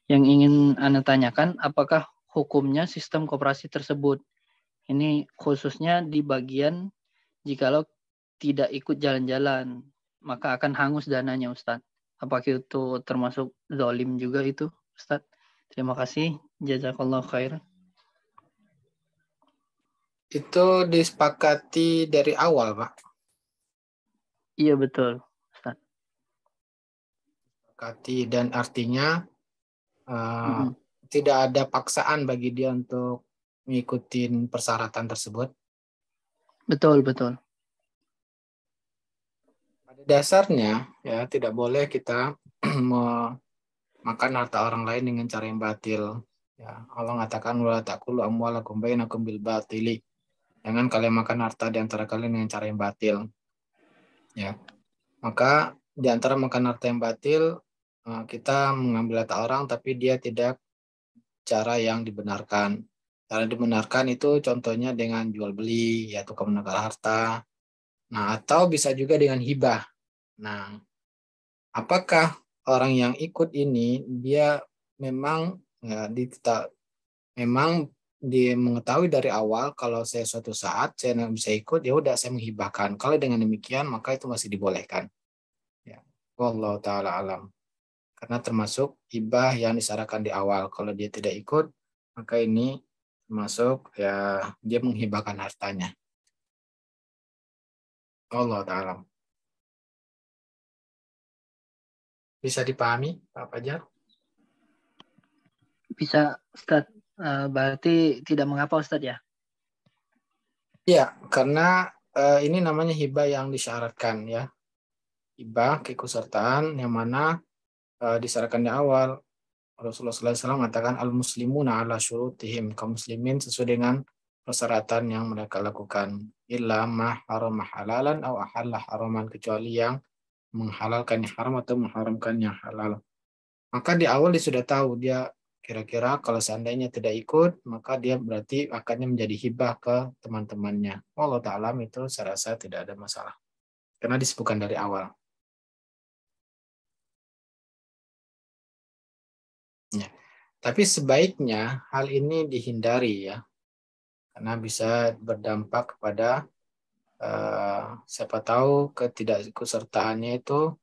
yang ingin Anda tanyakan, apakah hukumnya sistem koperasi tersebut? Ini khususnya di bagian jikalau tidak ikut jalan-jalan, maka akan hangus dananya, Ustadz. Apakah itu termasuk zalim juga itu, Ustadz? Terima kasih. Jazakallah khair. Itu disepakati dari awal, Pak. Iya betul, Ustaz. Disepakati dan artinya Mm-mm. tidak ada paksaan bagi dia untuk mengikuti persyaratan tersebut. Betul, betul. Pada dasarnya ya tidak boleh kita memakan harta orang lain dengan cara yang batil. Ya, Allah mengatakan wala taqulu amwalakum bainakum bil batili. Jangan kalian makan harta di antara kalian dengan cara yang batil. Ya. Maka di antara makan harta yang batil kita mengambil harta orang tapi dia tidak cara yang dibenarkan. Cara dibenarkan itu contohnya dengan jual beli, yaitu menukar harta. Nah, atau bisa juga dengan hibah. Nah, apakah orang yang ikut ini dia memang ya, memang dia mengetahui dari awal kalau saya suatu saat saya nggak bisa ikut, ya udah saya menghibahkan. Kalau dengan demikian maka itu masih dibolehkan. Ya, wallahu taala alam. Karena termasuk hibah yang disyaratkan di awal. Kalau dia tidak ikut, maka ini termasuk ya dia menghibahkan hartanya. Allah taala. Bisa dipahami, Pak Fajar? Bisa, Ustaz. Berarti tidak mengapa, Ustaz ya? Iya, karena ini namanya hibah yang disyaratkan ya. Hibah keikutsertaan yang mana disyaratkan di awal. Rasulullah SAW mengatakan al-muslimuna ala syurutihim, kaum muslimin sesuai dengan persyaratan yang mereka lakukan. Illa ma harama halalan atau ahalla haraman, kecuali yang menghalalkan yang haram atau mengharamkan yang halal. Maka di awal dia sudah tahu dia kira-kira kalau seandainya tidak ikut, maka dia berarti akannya menjadi hibah ke teman-temannya. Allah Ta'ala itu saya rasa tidak ada masalah. Karena disebutkan dari awal. Ya. Tapi sebaiknya hal ini dihindari ya. Karena bisa berdampak kepada siapa tahu ketidakikutsertaannya itu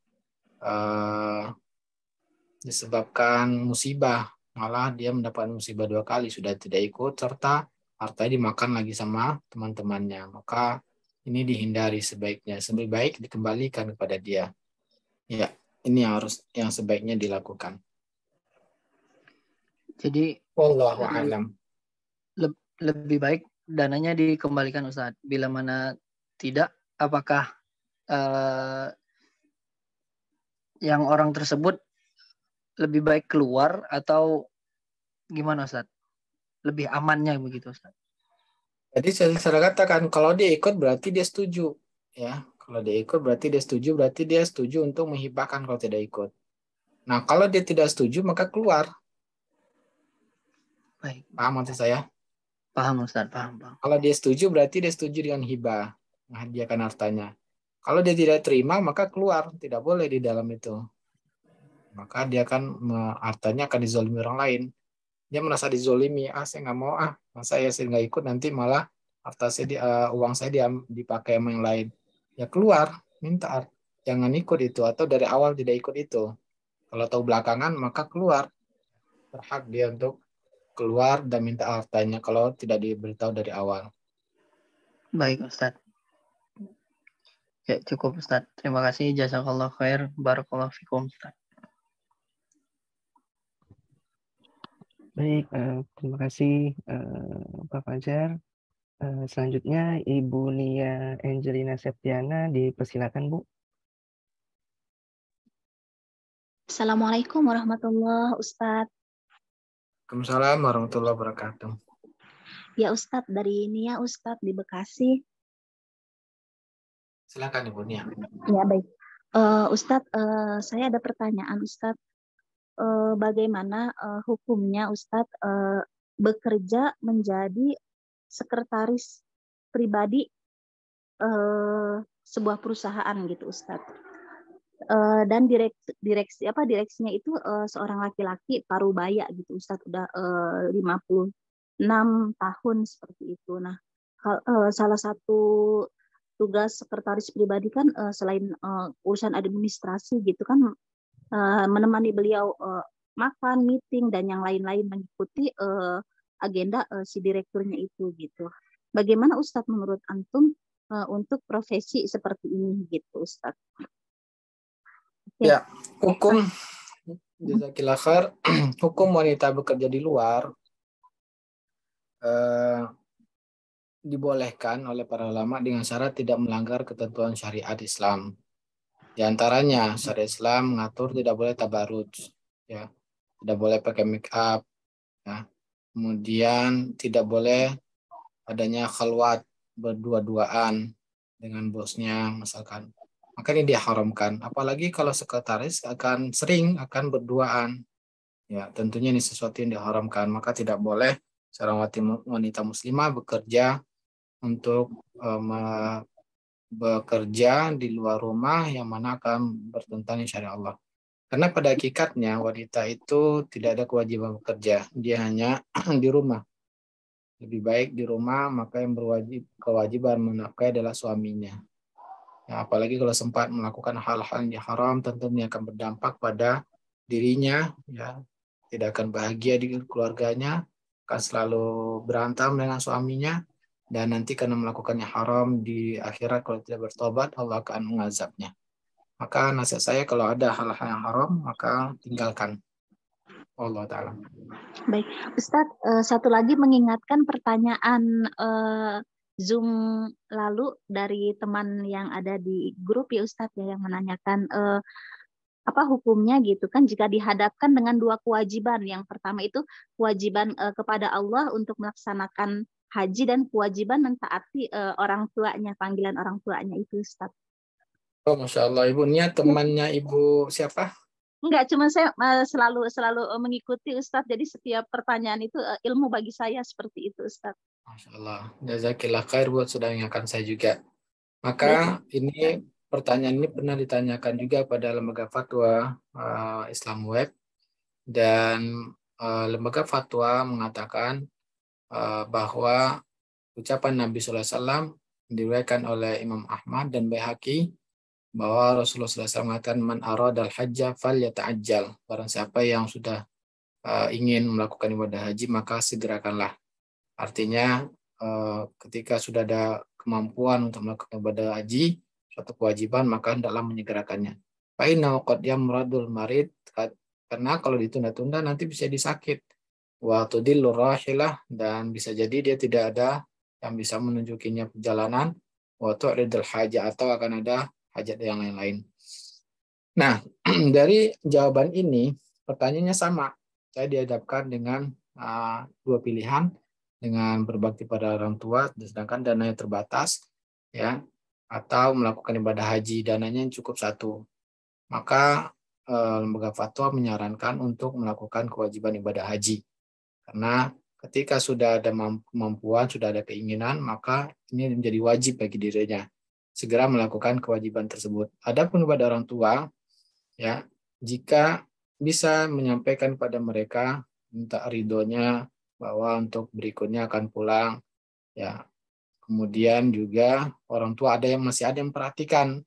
disebabkan musibah. Malah dia mendapat musibah 2 kali, sudah tidak ikut serta hartanya dimakan lagi sama teman-temannya. Maka ini dihindari sebaiknya. Lebih baik dikembalikan kepada dia. Ya, ini yang sebaiknya dilakukan. Jadi Wallahu a'lam. lebih baik dananya dikembalikan, Ustaz. Bila mana tidak, apakah yang orang tersebut lebih baik keluar atau gimana, Ustaz? Lebih amannya begitu, Ustaz? Jadi saya katakan kalau dia ikut berarti dia setuju, ya. Kalau dia ikut berarti dia setuju untuk menghibahkan kalau tidak ikut. Nah, kalau dia tidak setuju maka keluar. Baik. Paham maksud saya? Paham, Ustaz, paham. Kalau dia setuju berarti dia setuju dengan hibah, menghadiahkan hartanya. Kalau dia tidak terima maka keluar, tidak boleh di dalam itu. Maka dia akan hartanya akan dizolimi orang lain. Dia merasa dizolimi, saya nggak mau masa saya nggak ikut nanti malah harta saya uang saya dipakai sama yang lain. Ya keluar, minta jangan ikut itu atau dari awal tidak ikut itu. Kalau tahu belakangan maka keluar. Berhak dia untuk keluar dan minta hartanya kalau tidak diberitahu dari awal. Baik, Ustaz. Ya, cukup, Ustaz. Terima kasih. Jazakallah khair. Barakallahu fikum, Ustaz. Baik, terima kasih Pak Fajar. Selanjutnya Ibu Nia Angelina Septiana, dipersilakan Bu. Assalamualaikum warahmatullahi wabarakatuh, Ustadz. Waalaikumsalam warahmatullahi wabarakatuh. Ya Ustadz, dari Nia Ustadz di Bekasi. Silakan Ibu Nia. Ya baik. Ustadz, saya ada pertanyaan Ustadz. Bagaimana hukumnya Ustadz bekerja menjadi sekretaris pribadi sebuah perusahaan gitu Ustadz. Dan direksinya itu seorang laki-laki parubaya gitu Ustadz, udah 56 tahun seperti itu. Nah, salah satu tugas sekretaris pribadi kan selain urusan administrasi gitu kan, menemani beliau makan, meeting dan yang lain-lain, mengikuti agenda si direkturnya itu gitu. Bagaimana Ustadz menurut antum untuk profesi seperti ini gitu Ustadz? Oke. Ya, hukum jazakillah khair, hukum wanita bekerja di luar dibolehkan oleh para ulama dengan syarat tidak melanggar ketentuan syariat Islam. Di antaranya syariat Islam mengatur tidak boleh tabaruj, ya, tidak boleh pakai make up, ya. Kemudian tidak boleh adanya khalwat berdua-duaan dengan bosnya misalkan. Maka ini diharamkan. Apalagi kalau sekretaris akan berduaan. Ya, tentunya ini sesuatu yang diharamkan. Maka tidak boleh seorang wanita muslimah bekerja untuk bekerja di luar rumah yang mana akan bertentangan syariat Allah. Karena pada hakikatnya wanita itu tidak ada kewajiban bekerja, dia hanya di rumah. Lebih baik di rumah, maka yang kewajiban menafkahi adalah suaminya. Ya, apalagi kalau sempat melakukan hal-hal yang haram, tentunya akan berdampak pada dirinya, ya, tidak akan bahagia di keluarganya, akan selalu berantem dengan suaminya, dan nanti karena melakukannya haram di akhirat kalau tidak bertobat, Allah akan mengazabnya. Maka nasihat saya kalau ada hal-hal yang haram, maka tinggalkan. Allah Ta'ala. Baik, Ustadz, satu lagi mengingatkan pertanyaan Zoom lalu dari teman yang ada di grup ya Ustadz ya, yang menanyakan apa hukumnya gitu kan jika dihadapkan dengan dua kewajiban. Yang pertama itu kewajiban kepada Allah untuk melaksanakan haji dan kewajiban mentaati orang tuanya, panggilan orang tuanya itu Ustadz. Oh, Masya Allah, ibunya temannya ibu siapa? Enggak, cuma saya selalu mengikuti Ustadz. Jadi setiap pertanyaan itu ilmu bagi saya seperti itu Ustadz. Masya Allah. Jazakillah khair buat sudah mengingatkan saya juga. Baik. Maka ini pertanyaan ini pernah ditanyakan juga pada lembaga fatwa Islam Web, dan lembaga fatwa mengatakan bahwa ucapan Nabi Sallallahu Alaihi Wasallam diriwayatkan oleh Imam Ahmad dan Baihaqi bahwa Rasulullah SAW mengatakan man aradal hajja falyata'ajjal. Barang siapa yang sudah ingin melakukan ibadah haji maka segerakanlah. Artinya ketika sudah ada kemampuan untuk melakukan ibadah haji, suatu kewajiban, maka hendaklah menyegerakannya. Fa'inna qad yamradul marid, karena kalau ditunda-tunda nanti bisa disakit. Wa tudillur rahilah, dan bisa jadi dia tidak ada yang bisa menunjukinya perjalanan. Wa tu'ridul hajat, atau akan ada hajat yang lain-lain. Nah, dari jawaban ini, pertanyaannya sama. Saya dihadapkan dengan dua pilihan, dengan berbakti pada orang tua, sedangkan dananya terbatas, ya, atau melakukan ibadah haji, dananya yang cukup satu. Maka lembaga fatwa menyarankan untuk melakukan kewajiban ibadah haji. Karena ketika sudah ada kemampuan, sudah ada keinginan, maka ini menjadi wajib bagi dirinya segera melakukan kewajiban tersebut. Adapun kepada orang tua, ya, jika bisa menyampaikan pada mereka, minta ridhonya bahwa untuk berikutnya akan pulang, ya. Kemudian juga orang tua masih ada yang perhatikan,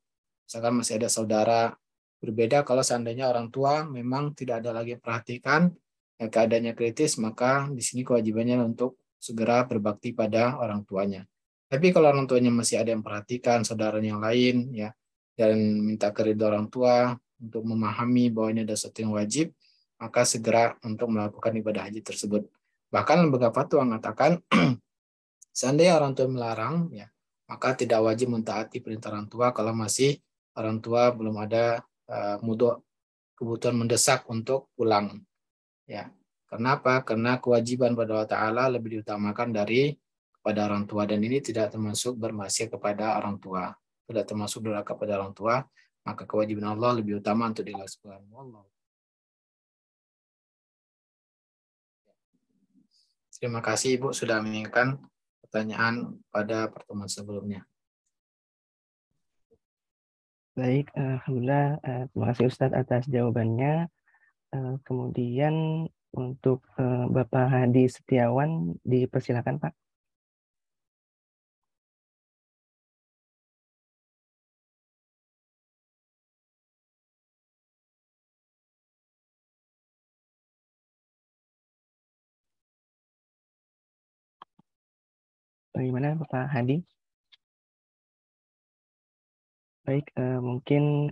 misalkan masih ada saudara. Berbeda kalau seandainya orang tua memang tidak ada lagi yang perhatikan, ya, keadaannya kritis, maka di sini kewajibannya untuk segera berbakti pada orang tuanya. Tapi kalau orang tuanya masih ada yang perhatikan, saudara yang lain, ya, dan minta keridhaan orang tua untuk memahami bahwa ini ada sesuatu yang wajib, maka segera untuk melakukan ibadah haji tersebut. Bahkan lembaga fatwa mengatakan seandainya orang tua melarang, ya, maka tidak wajib mentaati perintah orang tua kalau masih orang tua belum ada kebutuhan mendesak untuk pulang. Ya, kenapa? Karena kewajiban pada Allah Ta'ala lebih diutamakan dari kepada orang tua, dan ini tidak termasuk bermaksiat kepada orang tua, tidak termasuk durhaka kepada orang tua, maka kewajiban Allah lebih utama untuk dilaksanakan. Allah. Terima kasih Ibu sudah mengingatkan pertanyaan pada pertemuan sebelumnya. Baik, Alhamdulillah, terima kasih Ustadz atas jawabannya. Kemudian untuk Bapak Hadi Setiawan, dipersilakan Pak. Bagaimana Bapak Hadi? Baik, mungkin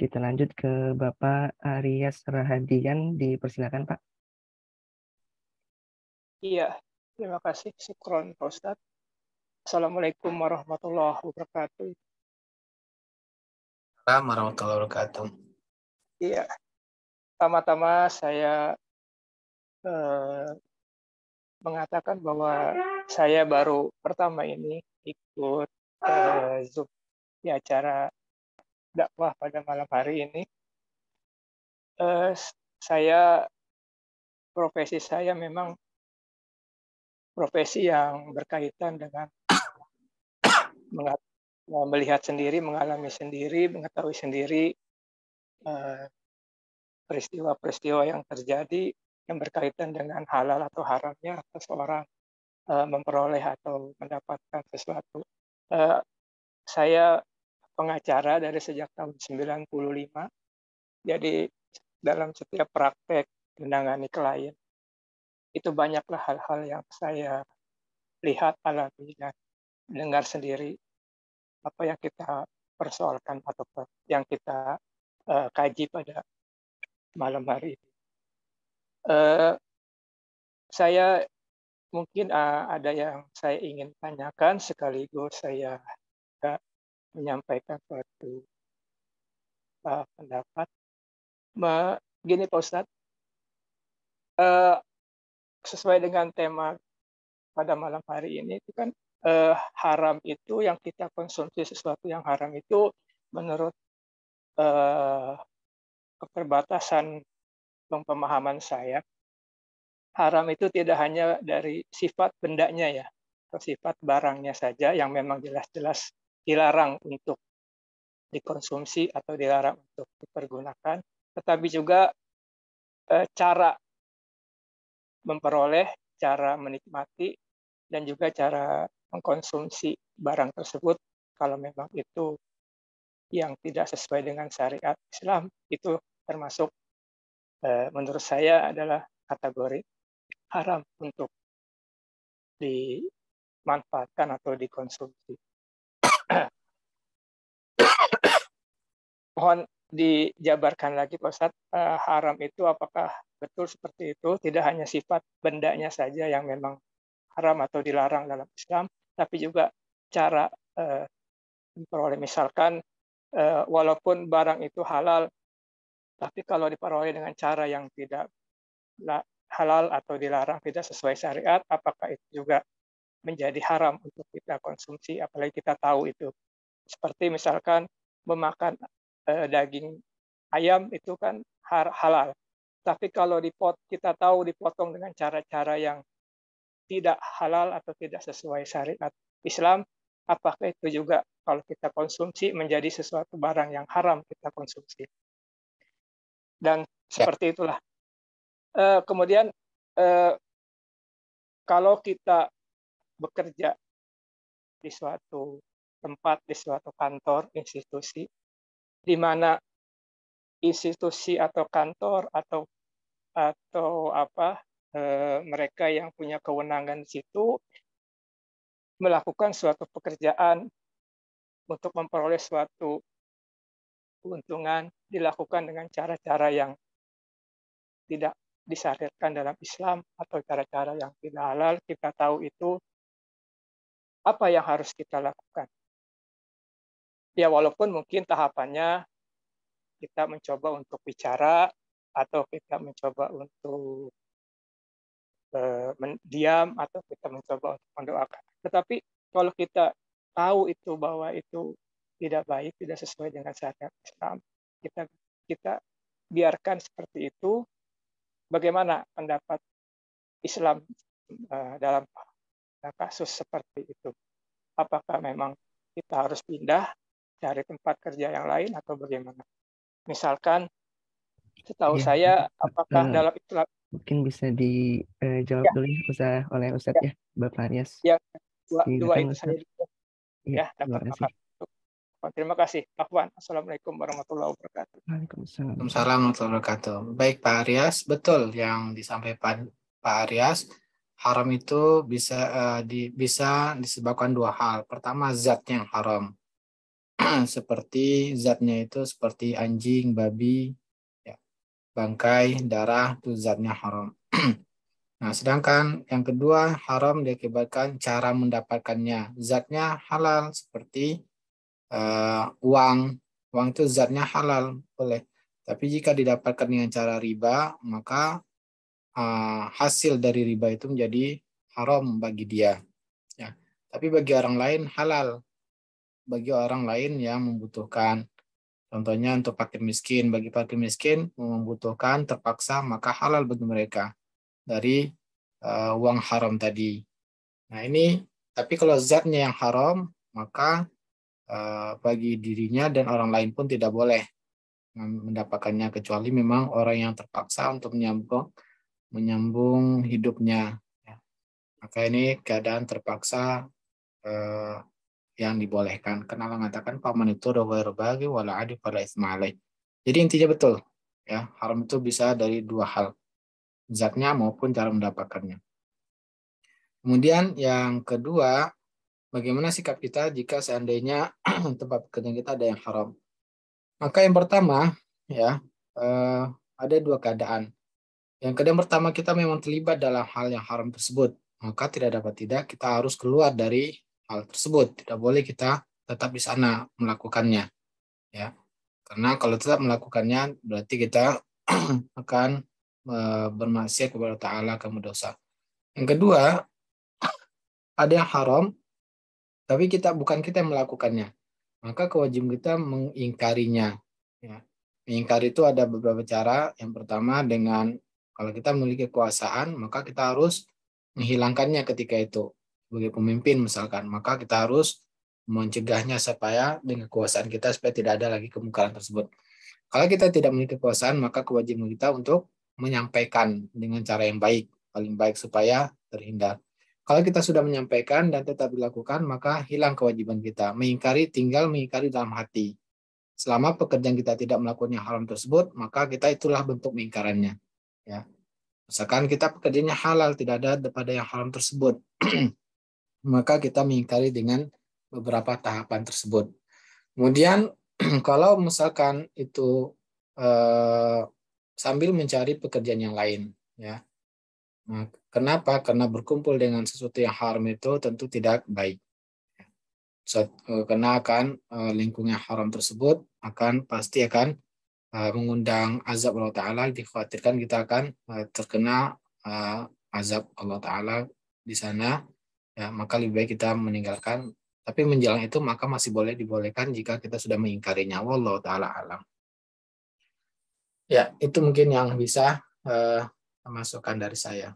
kita lanjut ke Bapak Aryas Rahadian. Dipersilakan Pak. Iya, terima kasih. Syukron Pak Ustadz. Assalamualaikum warahmatullahi wabarakatuh. Assalamualaikum warahmatullahi wabarakatuh. Iya, pertama-tama saya mengatakan bahwa saya baru pertama ini ikut Zoom di acara dakwah pada malam hari ini. Profesi saya memang profesi yang berkaitan dengan melihat sendiri, mengalami sendiri, mengetahui sendiri peristiwa-peristiwa yang terjadi yang berkaitan dengan halal atau haramnya seseorang memperoleh atau mendapatkan sesuatu. Saya pengacara dari sejak tahun 95, jadi dalam setiap praktek menangani klien, itu banyaklah hal-hal yang saya lihat, alami, dan dengar sendiri apa yang kita persoalkan atau yang kita kaji pada malam hari ini. Saya mungkin ada yang saya ingin tanyakan, sekaligus saya menyampaikan suatu pendapat. Begini Pak Ustadz, sesuai dengan tema pada malam hari ini, itu kan haram itu yang kita konsumsi, sesuatu yang haram itu menurut keterbatasan pemahaman saya, haram itu tidak hanya dari sifat bendanya ya, atau sifat barangnya saja yang memang jelas-jelas dilarang untuk dikonsumsi atau dilarang untuk dipergunakan, tetapi juga cara memperoleh, cara menikmati, dan juga cara mengkonsumsi barang tersebut kalau memang itu yang tidak sesuai dengan syariat Islam, itu termasuk menurut saya adalah kategori haram untuk dimanfaatkan atau dikonsumsi. Mohon dijabarkan lagi Pak Ustadz, haram itu apakah betul seperti itu? Tidak hanya sifat bendanya saja yang memang haram atau dilarang dalam Islam, tapi juga cara memperoleh. Misalkan walaupun barang itu halal, tapi kalau diperoleh dengan cara yang tidak halal atau dilarang, tidak sesuai syariat, apakah itu juga menjadi haram untuk kita konsumsi, apalagi kita tahu itu. Seperti misalkan memakan daging ayam itu kan halal. Tapi kalau kita tahu dipotong dengan cara-cara yang tidak halal atau tidak sesuai syariat Islam, apakah itu juga kalau kita konsumsi menjadi sesuatu barang yang haram kita konsumsi? Dan seperti itulah. Kemudian kalau kita bekerja di suatu tempat, di suatu kantor, institusi, di mana institusi atau kantor atau mereka yang punya kewenangan di situ melakukan suatu pekerjaan untuk memperoleh suatu keuntungan, dilakukan dengan cara-cara yang tidak disyariatkan dalam Islam atau cara-cara yang tidak halal, kita tahu itu, apa yang harus kita lakukan? Ya walaupun mungkin tahapannya kita mencoba untuk bicara atau kita mencoba untuk diam atau kita mencoba untuk mendoakan. Tetapi kalau kita tahu itu bahwa itu tidak baik, tidak sesuai dengan syariat Islam, kita biarkan seperti itu. Bagaimana pendapat Islam dalam kasus seperti itu? Apakah memang kita harus pindah, cari tempat kerja yang lain, atau bagaimana? Misalkan, setahu saya, apakah dalam Islam... Mungkin bisa dijawab dulu oleh Ustadz ya, Bapak Aryas. Ya, dua itu saja. Ya, terima kasih. Terima kasih. Assalamualaikum warahmatullahi wabarakatuh. Waalaikumsalam warahmatullahi wabarakatuh. Baik Pak Aryas, betul yang disampaikan Pak Aryas. haram itu bisa disebabkan dua hal. Pertama, zatnya yang haram. Seperti zatnya itu seperti anjing, babi, ya, bangkai, darah, itu zatnya haram. Nah, sedangkan yang kedua, haram diakibatkan cara mendapatkannya. Zatnya halal, seperti uang. Uang itu zatnya halal, boleh. Tapi jika didapatkan dengan cara riba, maka hasil dari riba itu menjadi haram bagi dia. Ya. Tapi bagi orang lain halal. Bagi orang lain yang membutuhkan. Contohnya untuk fakir miskin. Bagi fakir miskin membutuhkan terpaksa, maka halal bagi mereka dari uang haram tadi. Nah ini, tapi kalau zatnya yang haram, maka bagi dirinya dan orang lain pun tidak boleh mendapatkannya, kecuali memang orang yang terpaksa untuk menyambung hidupnya. Maka ini keadaan terpaksa yang dibolehkan. Karena Allah mengatakan paman itu ghairu baghi wala adi fala itsma alaih. Jadi intinya betul, ya, haram itu bisa dari dua hal, zatnya maupun cara mendapatkannya. Kemudian yang kedua, bagaimana sikap kita jika seandainya tempat pekerjaan kita ada yang haram? Maka yang pertama, ya, ada dua keadaan. Yang kedua, pertama, kita memang terlibat dalam hal yang haram tersebut, maka tidak dapat tidak kita harus keluar dari hal tersebut. Tidak boleh kita tetap di sana melakukannya, ya. Karena kalau tetap melakukannya berarti kita akan bermaksiat kepada Ta'ala, kamu dosa. Yang kedua, ada yang haram, tapi bukan kita yang melakukannya, maka kewajiban kita mengingkarinya. Ya. Mengingkari itu ada beberapa cara. Yang pertama, dengan kalau kita memiliki kekuasaan, maka kita harus menghilangkannya ketika itu. Sebagai pemimpin misalkan, maka kita harus mencegahnya supaya dengan kekuasaan kita supaya tidak ada lagi kemungkaran tersebut. Kalau kita tidak memiliki kekuasaan, maka kewajiban kita untuk menyampaikan dengan cara yang baik, paling baik supaya terhindar. Kalau kita sudah menyampaikan dan tetap dilakukan, maka hilang kewajiban kita. Mengingkari, tinggal mengingkari dalam hati. Selama pekerjaan kita tidak melakukan yang haram tersebut, maka kita itulah bentuk mengingkarannya. Ya. Misalkan kita pekerjaannya halal, tidak ada pada yang haram tersebut, maka kita mengingkari dengan beberapa tahapan tersebut. Kemudian kalau misalkan itu sambil mencari pekerjaan yang lain, ya. Nah, kenapa? Karena berkumpul dengan sesuatu yang haram itu tentu tidak baik. Karena akan lingkungan haram tersebut pasti akan mengundang azab Allah Ta'ala. Dikhawatirkan kita akan terkena azab Allah Ta'ala di sana. Ya, maka lebih baik kita meninggalkan. Tapi menjelang itu maka masih dibolehkan jika kita sudah mengingkarinya. Wallahu Ta'ala alam. Ya, itu mungkin yang bisa masukan dari saya.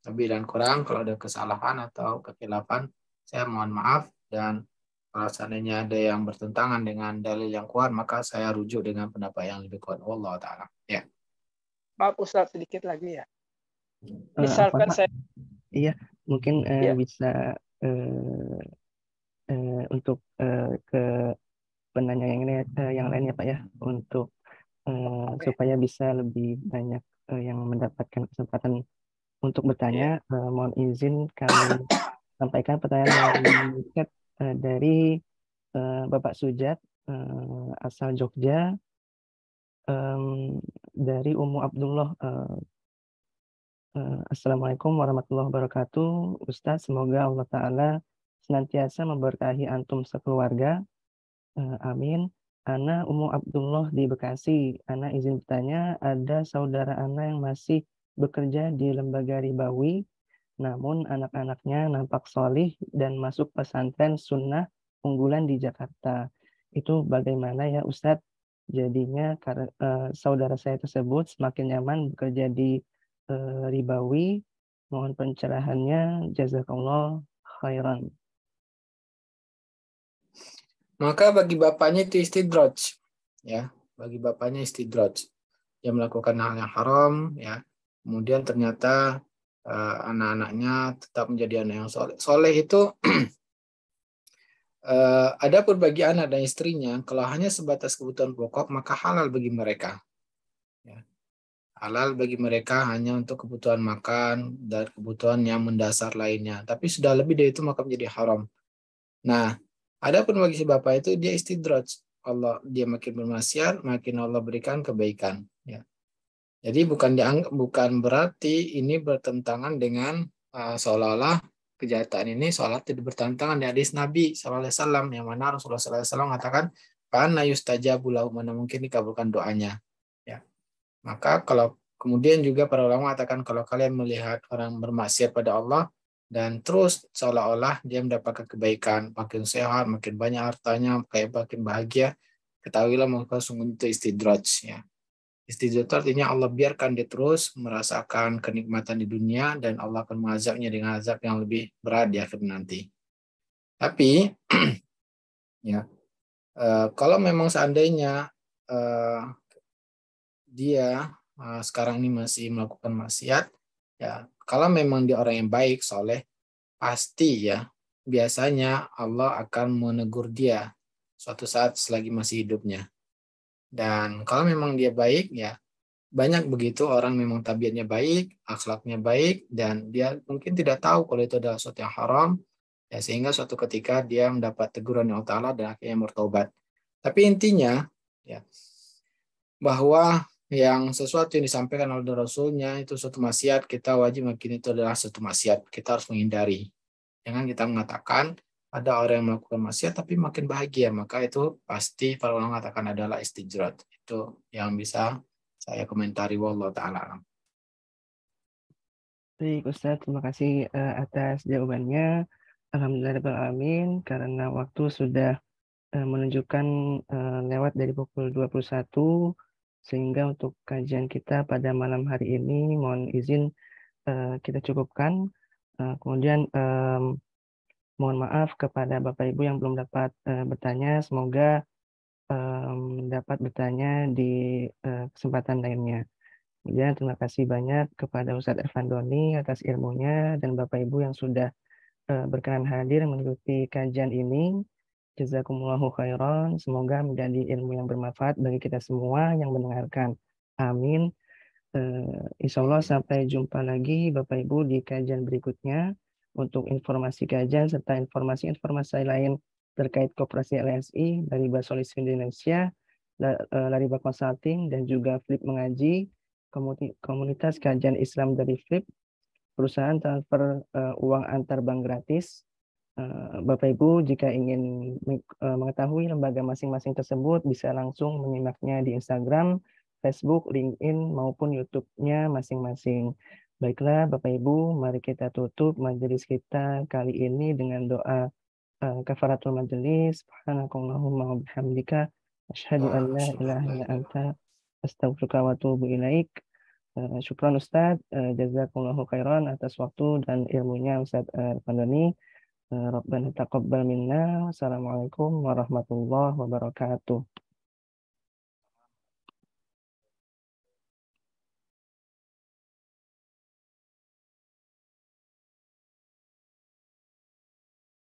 Lebih dan kurang, kalau ada kesalahan atau kekhilafan, saya mohon maaf. Dan kalau seandainya ada yang bertentangan dengan dalil yang kuat, maka saya rujuk dengan pendapat yang lebih kuat. Wallahu ta'ala. Ya. Maaf Ustaz, sedikit lagi ya. Misalkan saya... Iya, mungkin bisa untuk ke penanya yang lain ya Pak ya, untuk supaya bisa lebih banyak yang mendapatkan kesempatan untuk bertanya. Mohon izin kami sampaikan pertanyaan melalui chat dari Bapak Sujat asal Jogja, dari Ummu Abdullah. Assalamualaikum warahmatullahi wabarakatuh. Ustaz, semoga Allah Ta'ala senantiasa memberkahi antum sekeluarga. Amin. Ana Ummu Abdullah di Bekasi. Ana izin bertanya, ada saudara Ana yang masih bekerja di lembaga ribawi, namun anak-anaknya nampak solih dan masuk pesantren sunnah unggulan di Jakarta. Itu bagaimana ya Ustadz? Jadinya saudara saya tersebut semakin nyaman bekerja di ribawi. Mohon pencerahannya. Jazakallah khairan. Maka bagi bapaknya itu istidraj, ya. Bagi bapaknya istidraj. Dia melakukan hal yang haram, ya. Kemudian ternyata anak-anaknya tetap menjadi anak yang soleh. Soleh itu adapun bagi anak dan istrinya, kalau hanya sebatas kebutuhan pokok, maka halal bagi mereka. Ya. Halal bagi mereka hanya untuk kebutuhan makan dan kebutuhan yang mendasar lainnya. Tapi sudah lebih dari itu maka menjadi haram. Nah, adapun bagi si bapak itu dia istidraj. Allah dia makin bermaksiat, makin Allah berikan kebaikan. Ya. Jadi bukan berarti ini bertentangan dengan seolah-olah kejahatan ini seolah tidak bertentangan dengan hadis Nabi SAW yang mana Rasulullah SAW mengatakan karena yustajabu lahu, mana mungkin dikabulkan doanya. Ya. Maka kalau kemudian juga para ulama mengatakan kalau kalian melihat orang bermaksiat pada Allah dan terus seolah-olah dia mendapatkan kebaikan, makin sehat, makin banyak hartanya, kayak makin bahagia, ketahuilah maka sungguh itu istidraj. Ya. Istidraj artinya Allah biarkan dia terus merasakan kenikmatan di dunia dan Allah akan mengazabnya dengan azab yang lebih berat di akhir nanti. Tapi ya kalau memang seandainya dia sekarang ini masih melakukan maksiat, ya kalau memang dia orang yang baik, soleh, pasti ya biasanya Allah akan menegur dia suatu saat selagi masih hidupnya. Dan kalau memang dia baik, ya banyak begitu orang memang tabiatnya baik, akhlaknya baik, dan dia mungkin tidak tahu kalau itu adalah sesuatu yang haram, ya sehingga suatu ketika dia mendapat teguran Allah Ta'ala dan akhirnya bertobat. Tapi intinya, ya bahwa yang sesuatu yang disampaikan oleh Rasulnya itu suatu maksiat, kita wajib meyakini itu adalah suatu maksiat. Kita harus menghindari. Jangan kita mengatakan ada orang yang melakukan maksiat tapi makin bahagia, maka itu pasti para ulama mengatakan adalah istijrat. Itu yang bisa saya komentari, wallahu taala alam. Baik Ustadz, terima kasih atas jawabannya. Alhamdulillahirrahmanirrahim, karena waktu sudah menunjukkan lewat dari pukul 21, sehingga untuk kajian kita pada malam hari ini mohon izin kita cukupkan. Kemudian mohon maaf kepada Bapak Ibu yang belum dapat bertanya, semoga dapat bertanya di kesempatan lainnya. Kemudian terima kasih banyak kepada Ustadz Irfan Doni atas ilmunya dan Bapak Ibu yang sudah berkenan hadir mengikuti kajian ini. Jazakumullahu khairan. Semoga menjadi ilmu yang bermanfaat bagi kita semua yang mendengarkan. Amin. Insya Allah sampai jumpa lagi Bapak Ibu di kajian berikutnya. Untuk informasi kajian serta informasi-informasi lain terkait Koperasi LSI dari Basolis Indonesia, Lariba Consulting, dan juga Flip Mengaji, komunitas kajian Islam dari Flip, perusahaan transfer uang antar bank gratis. Bapak Ibu jika ingin mengetahui lembaga masing-masing tersebut bisa langsung menyimaknya di Instagram, Facebook, LinkedIn maupun YouTube-nya masing-masing. Baiklah Bapak Ibu, mari kita tutup majelis kita kali ini dengan doa kafaratul majelis. Subhanakallahumma wa bihamdika asyhadu an la ilaha illa anta astaghfiruka wa atubu ilaik. Syukran Ustaz, jazakumullahu khairan atas waktu dan ilmunya Ustaz Pandoni. Rabbana taqabbal minna. Wassalamualaikum warahmatullahi wabarakatuh.